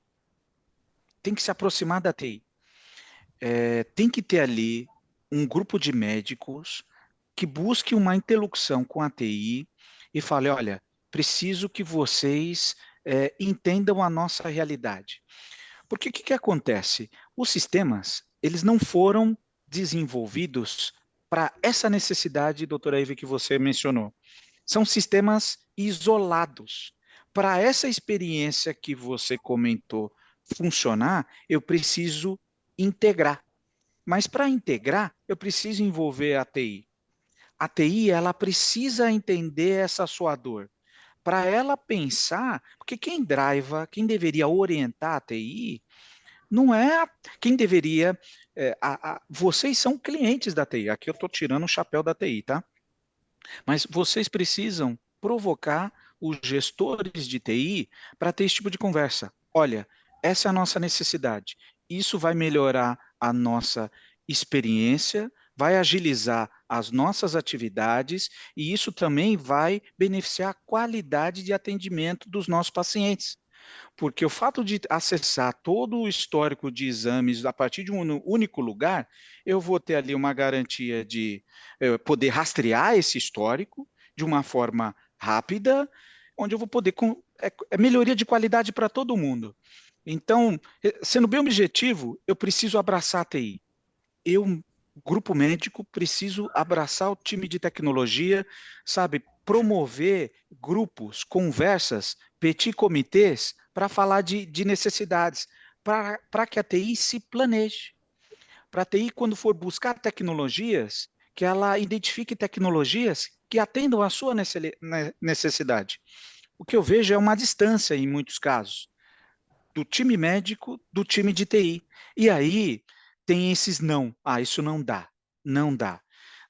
Tem que se aproximar da TI. Tem que ter ali um grupo de médicos que busque uma interlocução com a TI e fale, olha, preciso que vocês entendam a nossa realidade. Porque o que acontece? Os sistemas, eles não foram desenvolvidos para essa necessidade, doutora Ivy, que você mencionou. São sistemas isolados. Para essa experiência que você comentou funcionar, eu preciso integrar. Mas para integrar, eu preciso envolver a TI. A TI, ela precisa entender essa sua dor. Para ela pensar, porque quem deveria orientar a TI, não é quem deveria. Vocês são clientes da TI. Aqui eu estou tirando o chapéu da TI, tá? Mas vocês precisam provocar os gestores de TI para ter esse tipo de conversa. Olha, essa é a nossa necessidade. Isso vai melhorar a nossa experiência, vai agilizar as nossas atividades e isso também vai beneficiar a qualidade de atendimento dos nossos pacientes. Porque o fato de acessar todo o histórico de exames a partir de um único lugar, eu vou ter ali uma garantia de poder rastrear esse histórico de uma forma rápida, onde eu vou poder. Melhoria de qualidade para todo mundo. Então, sendo bem objetivo, eu preciso abraçar a TI. Eu, grupo médico, preciso abraçar o time de tecnologia, sabe, promover grupos, conversas, petit comitês para falar de necessidades, para que a TI se planeje. Para a TI, quando for buscar tecnologias, que ela identifique tecnologias que atendam à sua necessidade. O que eu vejo é uma distância, em muitos casos, do time médico, do time de TI. E aí tem esses não. Isso não dá. Não dá.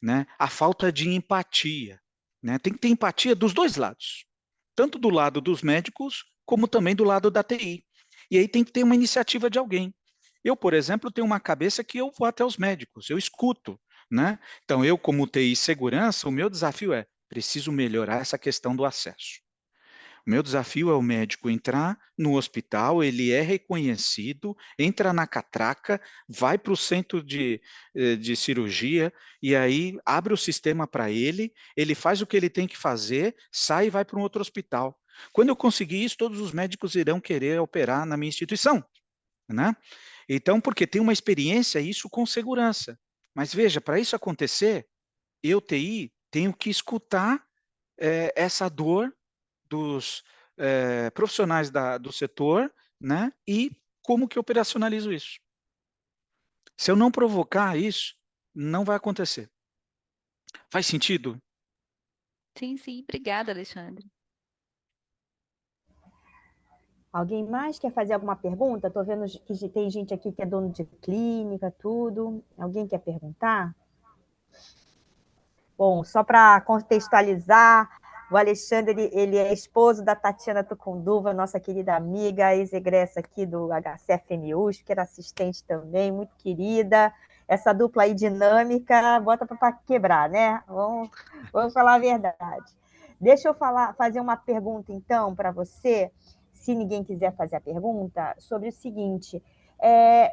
Né? A falta de empatia. Né? Tem que ter empatia dos dois lados. Tanto do lado dos médicos, como também do lado da TI. E aí tem que ter uma iniciativa de alguém. Eu, por exemplo, tenho uma cabeça que eu vou até os médicos, eu escuto. Né? Então, eu, como TI segurança, o meu desafio é preciso melhorar essa questão do acesso. O meu desafio é o médico entrar no hospital, ele é reconhecido, entra na catraca, vai para o centro de cirurgia e aí abre o sistema para ele, ele faz o que ele tem que fazer, sai e vai para um outro hospital. Quando eu conseguir isso, todos os médicos irão querer operar na minha instituição, né? Então, porque tem uma experiência, isso com segurança. Mas veja, para isso acontecer, eu, TI, tenho que escutar essa dor dos profissionais do setor, né? E como que eu operacionalizo isso. Se eu não provocar isso, não vai acontecer. Faz sentido? Sim, sim. Obrigada, Alexandre. Alguém mais quer fazer alguma pergunta? Estou vendo que tem gente aqui que é dono de clínica, tudo. Alguém quer perguntar? Bom, só para contextualizar, o Alexandre ele é esposo da Tatiana Tucunduva, nossa querida amiga, ex-egressa aqui do HCFMUS, que era assistente também, muito querida. Essa dupla aí dinâmica, bota para quebrar, né? Vamos falar a verdade. Deixa eu fazer uma pergunta, então, para você, se ninguém quiser fazer a pergunta, sobre o seguinte: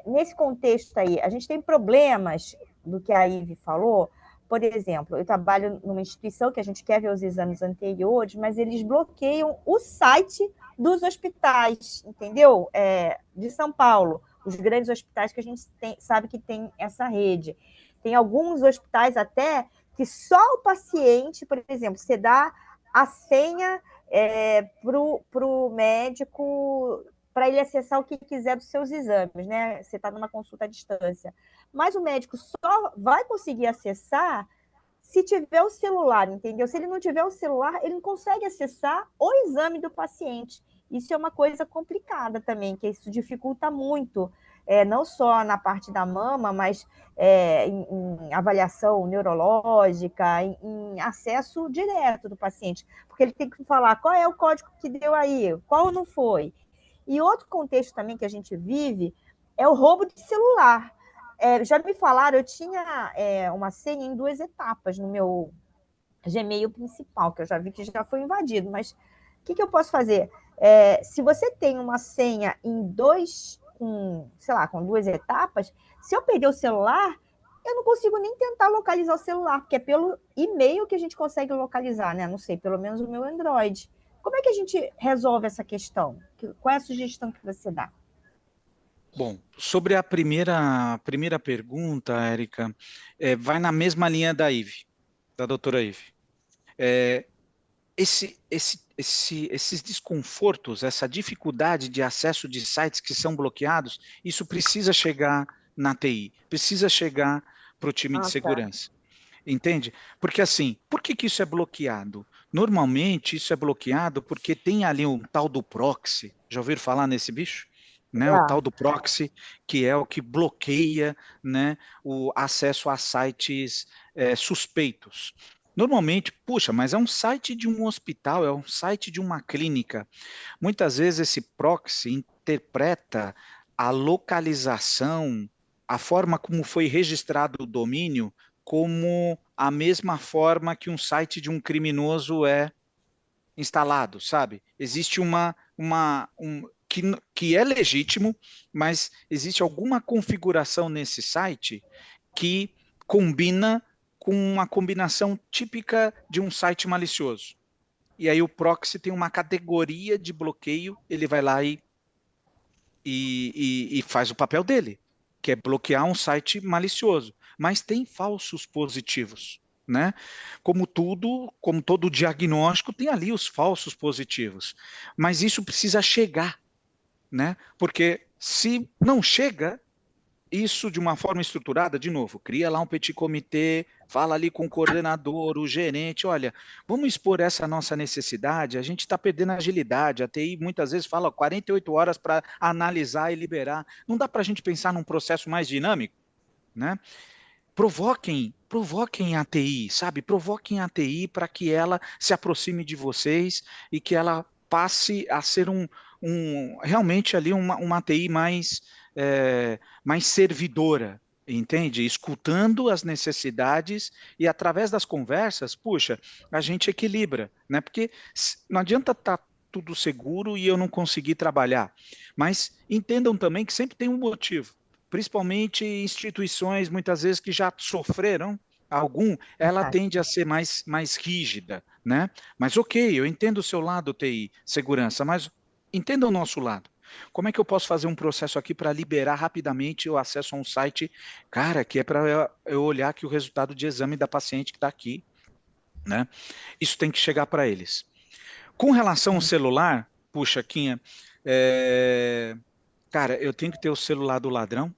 nesse contexto aí, a gente tem problemas do que a Ivy falou. Por exemplo, eu trabalho numa instituição que a gente quer ver os exames anteriores, mas eles bloqueiam o site dos hospitais, entendeu? De São Paulo, os grandes hospitais que a gente sabe que tem essa rede. Tem alguns hospitais até que só o paciente, por exemplo, você dá a senha para o médico, para ele acessar o que quiser dos seus exames, né? Você está numa consulta à distância. Mas o médico só vai conseguir acessar se tiver o celular, entendeu? Se ele não tiver o celular, ele não consegue acessar o exame do paciente. Isso é uma coisa complicada também, que isso dificulta muito, não só na parte da mama, mas em avaliação neurológica, em acesso direto do paciente, porque ele tem que falar qual é o código que deu aí, qual não foi. E outro contexto também que a gente vive é o roubo de celular. Já me falaram, eu tinha uma senha em 2 etapas no meu Gmail principal, que eu já vi que já foi invadido, mas o que eu posso fazer? Se você tem uma senha em com 2 etapas, se eu perder o celular, eu não consigo nem tentar localizar o celular, porque é pelo e-mail que a gente consegue localizar, né? Não sei, pelo menos o meu Android. Como é que a gente resolve essa questão? Qual é a sugestão que você dá? Bom, sobre a primeira pergunta, Érica, vai na mesma linha da Ive, da doutora Ive. Esses desconfortos, essa dificuldade de acesso de sites que são bloqueados, isso precisa chegar na TI, precisa chegar para o time de Ah, tá. segurança. Entende? Porque assim, por que isso é bloqueado? Normalmente isso é bloqueado porque tem ali um tal do proxy. Já ouviram falar nesse bicho? Né? O tal Já. do proxy, que é o que bloqueia, né, o acesso a sites suspeitos. Normalmente, puxa, mas é um site de um hospital, é um site de uma clínica. Muitas vezes esse proxy interpreta a localização, a forma como foi registrado o domínio, como a mesma forma que um site de um criminoso é instalado, sabe? Existe que é legítimo, mas existe alguma configuração nesse site que combina com uma combinação típica de um site malicioso. E aí o proxy tem uma categoria de bloqueio, ele vai lá e faz o papel dele, que é bloquear um site malicioso. Mas tem falsos positivos, né? Como tudo, como todo diagnóstico, tem ali os falsos positivos. Mas isso precisa chegar, né? Porque se não chega, isso de uma forma estruturada, de novo, cria lá um petit comitê, fala ali com o coordenador, o gerente, olha, vamos expor essa nossa necessidade, a gente está perdendo a agilidade, a TI muitas vezes fala 48 horas para analisar e liberar, não dá para a gente pensar num processo mais dinâmico, né? Provoquem a TI, sabe? Provoquem a TI para que ela se aproxime de vocês e que ela passe a ser realmente ali uma TI mais servidora, entende? Escutando as necessidades e através das conversas, puxa, a gente equilibra, né? Porque não adianta estar tudo seguro e eu não conseguir trabalhar, mas entendam também que sempre tem um motivo, principalmente instituições, muitas vezes, que já sofreram ela Verdade. tende a ser mais rígida, né? Mas ok, eu entendo o seu lado, TI, segurança, mas entenda o nosso lado. Como é que eu posso fazer um processo aqui para liberar rapidamente o acesso a um site, cara, que é para eu olhar aqui o resultado de exame da paciente que está aqui, né? Isso tem que chegar para eles. Com relação ao celular, puxa, Quinha, cara, eu tenho que ter o celular do ladrão,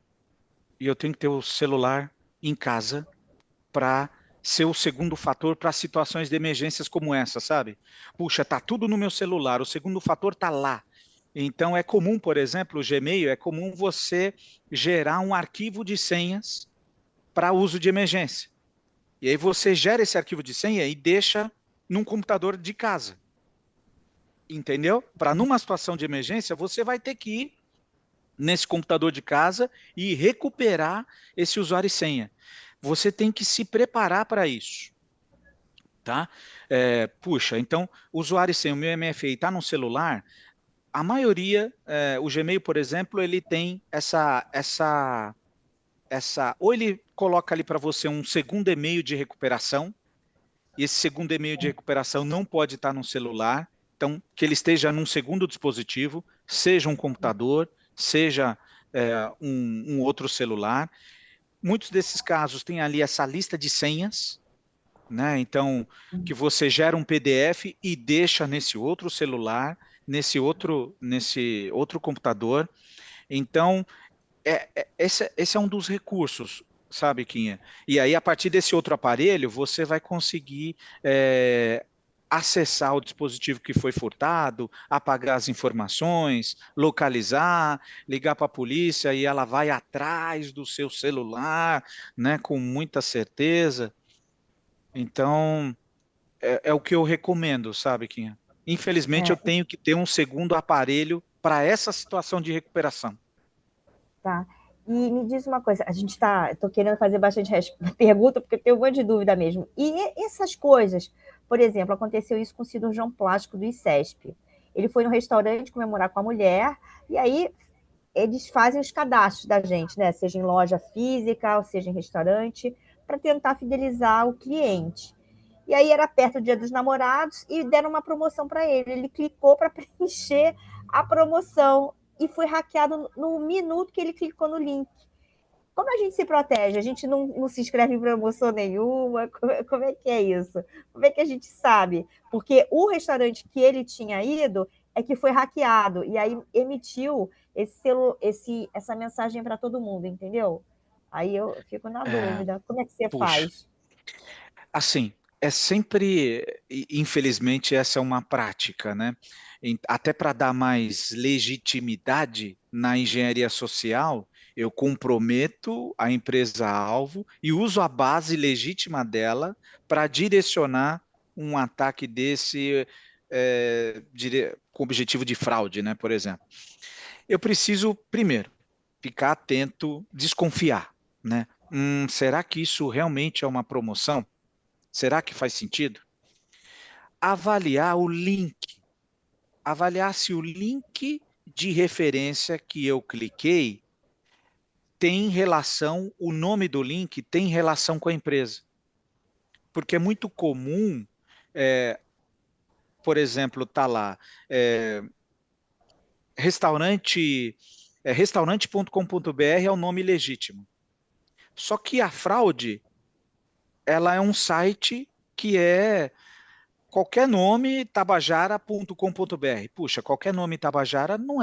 e eu tenho que ter o celular em casa para ser o segundo fator para situações de emergências como essa, sabe? Puxa, tá tudo no meu celular, o segundo fator tá lá. Então é comum, por exemplo, o Gmail, é comum você gerar um arquivo de senhas para uso de emergência. E aí você gera esse arquivo de senha e deixa num computador de casa. Entendeu? Para numa situação de emergência, você vai ter que ir nesse computador de casa e recuperar esse usuário e senha. Você tem que se preparar para isso, tá? Puxa, então, usuário e senha, o meu MFA está no celular, a maioria, o Gmail, por exemplo, ele tem ou ele coloca ali para você um segundo e-mail de recuperação, e esse segundo e-mail de recuperação não pode estar no celular, então que ele esteja num segundo dispositivo, seja um computador, seja um outro celular. Muitos desses casos têm ali essa lista de senhas, né? Então, que você gera um PDF e deixa nesse outro celular, nesse outro computador. Então, esse é um dos recursos, sabe, Quinha? E aí, a partir desse outro aparelho, você vai conseguir acessar o dispositivo que foi furtado, apagar as informações, localizar, ligar para a polícia e ela vai atrás do seu celular, né, com muita certeza. Então, é o que eu recomendo, sabe, Quinha? Infelizmente, eu É, tenho que ter um segundo aparelho para essa situação de recuperação. tá. E me diz uma coisa, estou querendo fazer bastante pergunta, porque eu tenho um monte de dúvida mesmo. E essas coisas, por exemplo, aconteceu isso com o cirurgião plástico do ICESP. Ele foi no restaurante comemorar com a mulher, e aí eles fazem os cadastros da gente, né? Seja em loja física, ou seja em restaurante, para tentar fidelizar o cliente. E aí era perto do Dia dos Namorados e deram uma promoção para ele. Ele clicou para preencher a promoção e foi hackeado no minuto que ele clicou no link. Como a gente se protege? A gente não se inscreve em promoção nenhuma? Como é que é isso? Como é que a gente sabe? Porque o restaurante que ele tinha ido é que foi hackeado e aí emitiu essa mensagem para todo mundo, entendeu? Aí eu fico na É, dúvida. Como é que você puxa, faz? assim, é sempre, infelizmente, essa é uma prática, né? Até para dar mais legitimidade na engenharia social, eu comprometo a empresa-alvo e uso a base legítima dela para direcionar um ataque desse, com objetivo de fraude, né? Por exemplo. Eu preciso, primeiro, ficar atento, desconfiar, né? Será que isso realmente é uma promoção? Será que faz sentido? Avaliar o link, avaliar se o link de referência que eu cliquei tem relação, o nome do link tem relação com a empresa. Porque é muito comum, é, por exemplo, tá lá, é, restaurante, restaurante.com.br é o nome legítimo. Só que a fraude, ela é um site que é qualquer nome tabajara.com.br. Puxa, qualquer nome Tabajara não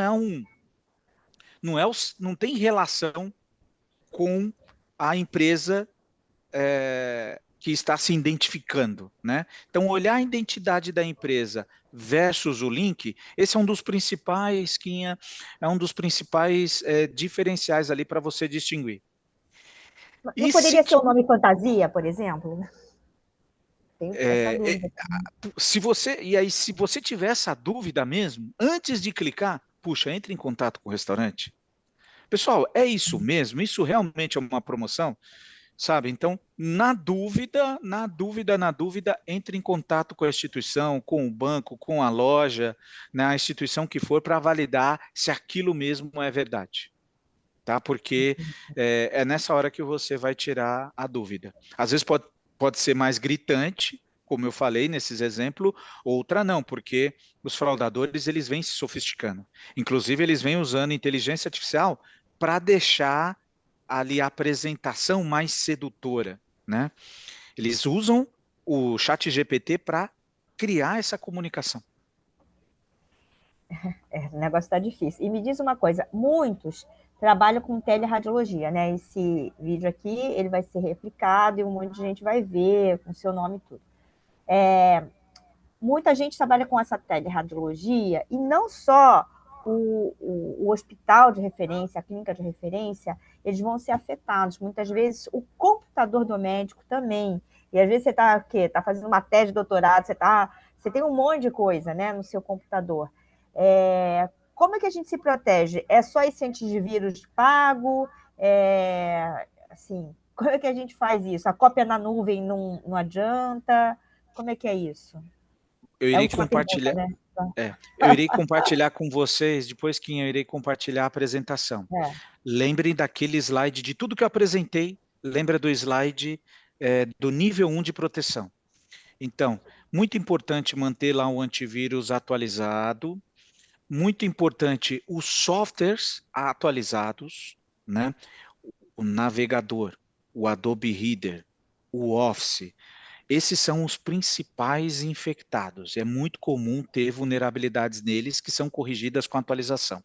tem relação com a empresa que está se identificando, né? Então, olhar a identidade da empresa versus o link, esse é um dos principais, Quinha, é um dos principais diferenciais ali para você distinguir. Não E poderia ser o nome fantasia, por exemplo? Tenho essa é, dúvida. se você tiver essa dúvida mesmo, antes de clicar, puxa, entre em contato com o restaurante. Pessoal, é isso mesmo? Isso realmente é uma promoção? Sabe? Então, na dúvida, entre em contato com a instituição, com o banco, com a loja, né, a instituição que for, para validar se aquilo mesmo é verdade. Tá? Porque é nessa hora que você vai tirar a dúvida. Às vezes pode ser mais gritante, como eu falei nesses exemplos, outra não, porque os fraudadores eles vêm se sofisticando. Inclusive, eles vêm usando inteligência artificial para deixar ali a apresentação mais sedutora, né? Eles usam o chat GPT para criar essa comunicação. O negócio está difícil. E me diz uma coisa, muitos trabalham com teleradiologia, né? Esse vídeo aqui, ele vai ser replicado e um monte de gente vai ver com seu nome e tudo. Muita gente trabalha com essa teleradiologia e não só o hospital de referência, a clínica de referência, eles vão ser afetados. Muitas vezes o computador do médico também. E às vezes você está fazendo uma tese de doutorado, você tem um monte de coisa, né, no seu computador. Como é que a gente se protege? É só esse antivírus pago? Assim, como é que a gente faz isso? A cópia na nuvem não adianta? Como é que é isso? Eu É a irei última pergunta, compartilhar, né? eu irei compartilhar com vocês, depois que eu irei compartilhar a apresentação. É. Lembrem daquele slide de tudo que eu apresentei, lembra do slide do nível 1 de proteção. Então, muito importante manter lá o antivírus atualizado, muito importante os softwares atualizados, né? O navegador, o Adobe Reader, o Office. Esses são os principais infectados. É muito comum ter vulnerabilidades neles que são corrigidas com atualização.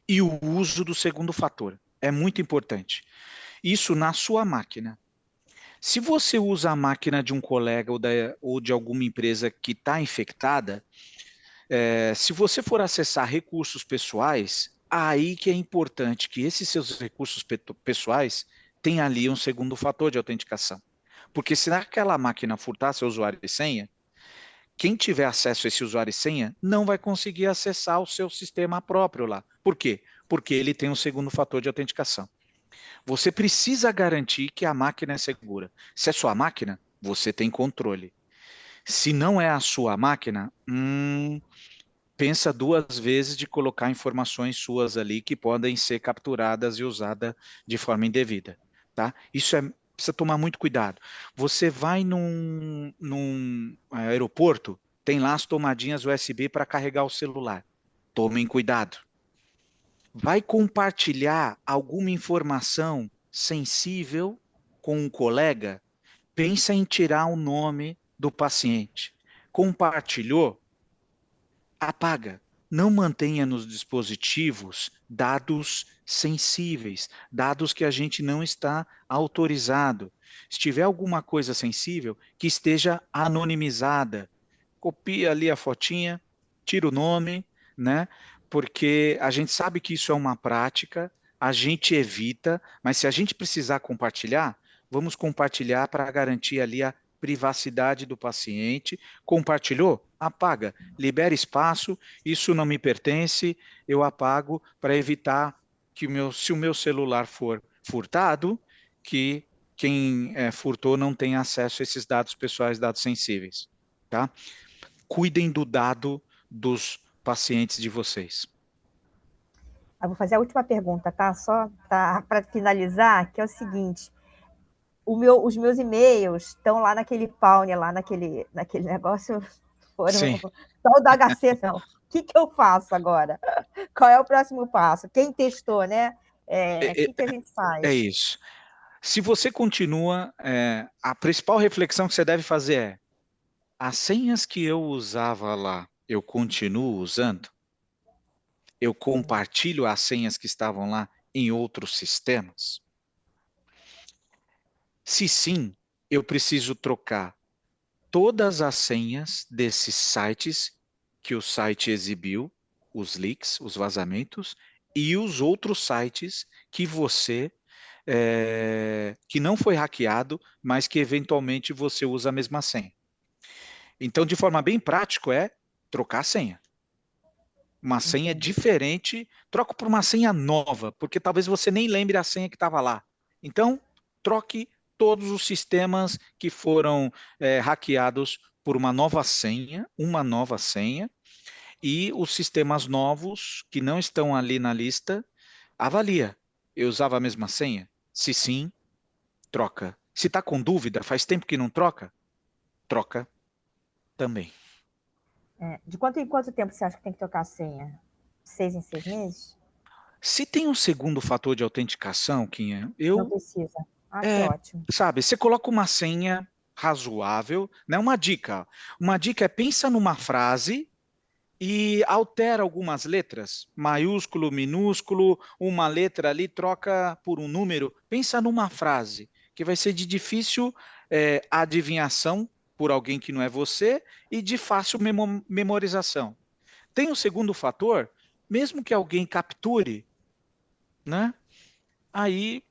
E o uso do segundo fator é muito importante. Isso na sua máquina. Se você usa a máquina de um colega ou de alguma empresa que está infectada, se você for acessar recursos pessoais, aí que é importante que esses seus recursos pessoais tenham ali um segundo fator de autenticação. Porque se naquela máquina furtar seu usuário e senha, quem tiver acesso a esse usuário e senha não vai conseguir acessar o seu sistema próprio lá. Por quê? Porque ele tem um segundo fator de autenticação. Você precisa garantir que a máquina é segura. Se é sua máquina, você tem controle. Se não é a sua máquina, pensa duas vezes de colocar informações suas ali que podem ser capturadas e usadas de forma indevida, tá? Precisa tomar muito cuidado. Você vai num aeroporto, tem lá as tomadinhas USB para carregar o celular. Tomem cuidado. Vai compartilhar alguma informação sensível com um colega? Pensa em tirar o nome do paciente. Compartilhou? Apaga. Não mantenha nos dispositivos dados sensíveis, dados que a gente não está autorizado. Se tiver alguma coisa sensível, que esteja anonimizada. Copia ali a fotinha, tira o nome, né? Porque a gente sabe que isso é uma prática, a gente evita, mas se a gente precisar compartilhar, vamos compartilhar para garantir ali a privacidade do paciente. Compartilhou? Apaga, libera espaço, isso não me pertence, eu apago para evitar que se o meu celular for furtado, que quem furtou não tenha acesso a esses dados pessoais, dados sensíveis, tá? Cuidem do dado dos pacientes de vocês. Eu vou fazer a última pergunta, tá? Só para finalizar, que é o seguinte: os meus e-mails estão lá naquele Paune, lá naquele negócio, foram Sim. só o da HC, não. O que eu faço agora? Qual é o próximo passo? Quem testou, né? O que a gente faz? É isso. Se você continua, a principal reflexão que você deve fazer é: as senhas que eu usava lá, eu continuo usando? Eu compartilho as senhas que estavam lá em outros sistemas? Se sim, eu preciso trocar todas as senhas desses sites que o site exibiu, os leaks, os vazamentos, e os outros sites que você, que não foi hackeado, mas que eventualmente você usa a mesma senha. Então, de forma bem prática, é trocar a senha. Uma senha diferente, troco por uma senha nova, porque talvez você nem lembre a senha que estava lá. Então, troque todos os sistemas que foram hackeados por uma nova senha, e os sistemas novos que não estão ali na lista, avalia. Eu usava a mesma senha? Se sim, troca. Se está com dúvida, faz tempo que não troca? Troca também. De quanto em quanto tempo você acha que tem que trocar a senha? 6 em 6 meses? Se tem um segundo fator de autenticação, Kinha, Não precisa. Que ótimo. sabe, você coloca uma senha razoável, né? Uma dica é: pensa numa frase e altera algumas letras, maiúsculo, minúsculo, uma letra ali, troca por um número. Pensa numa frase que vai ser de difícil adivinhação por alguém que não é você e de fácil memorização. Tem um segundo fator, mesmo que alguém capture, né? Aí,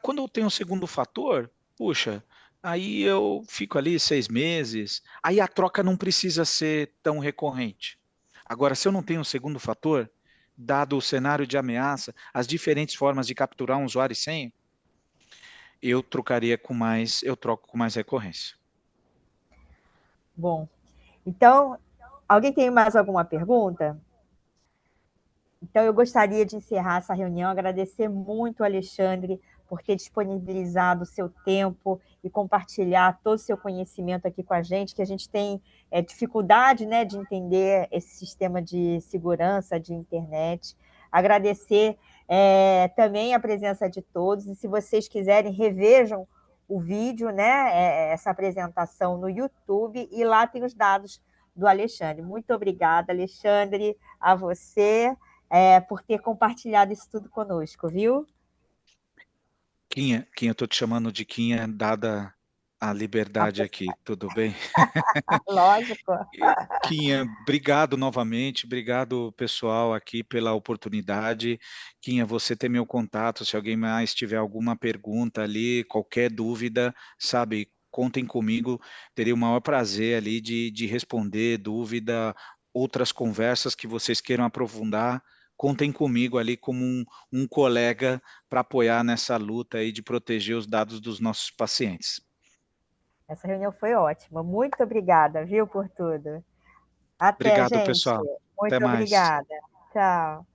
quando eu tenho um segundo fator, puxa, aí eu fico ali 6 meses, aí a troca não precisa ser tão recorrente. Agora, se eu não tenho um segundo fator, dado o cenário de ameaça, as diferentes formas de capturar um usuário e senha, eu troco com mais recorrência. Bom, então, alguém tem mais alguma pergunta? Então, eu gostaria de encerrar essa reunião, agradecer muito, Alexandre, por ter disponibilizado o seu tempo e compartilhar todo o seu conhecimento aqui com a gente, que a gente tem dificuldade, né, de entender esse sistema de segurança de internet. Agradecer também a presença de todos, e se vocês quiserem, revejam o vídeo, né, essa apresentação no YouTube, e lá tem os dados do Alexandre. Muito obrigada, Alexandre, a você, por ter compartilhado isso tudo conosco, viu? Quinha, eu estou te chamando de Quinha, dada a liberdade aqui, tudo bem? Lógico. Quinha, obrigado novamente, obrigado pessoal aqui pela oportunidade. Quinha, você tem meu contato, se alguém mais tiver alguma pergunta ali, qualquer dúvida, sabe, contem comigo, teria o maior prazer ali de responder dúvida, outras conversas que vocês queiram aprofundar, contem comigo ali como um colega para apoiar nessa luta aí de proteger os dados dos nossos pacientes. Essa reunião foi ótima. Muito obrigada, viu, por tudo. Até, Obrigado, gente. pessoal. Até Muito mais. obrigada. Tchau.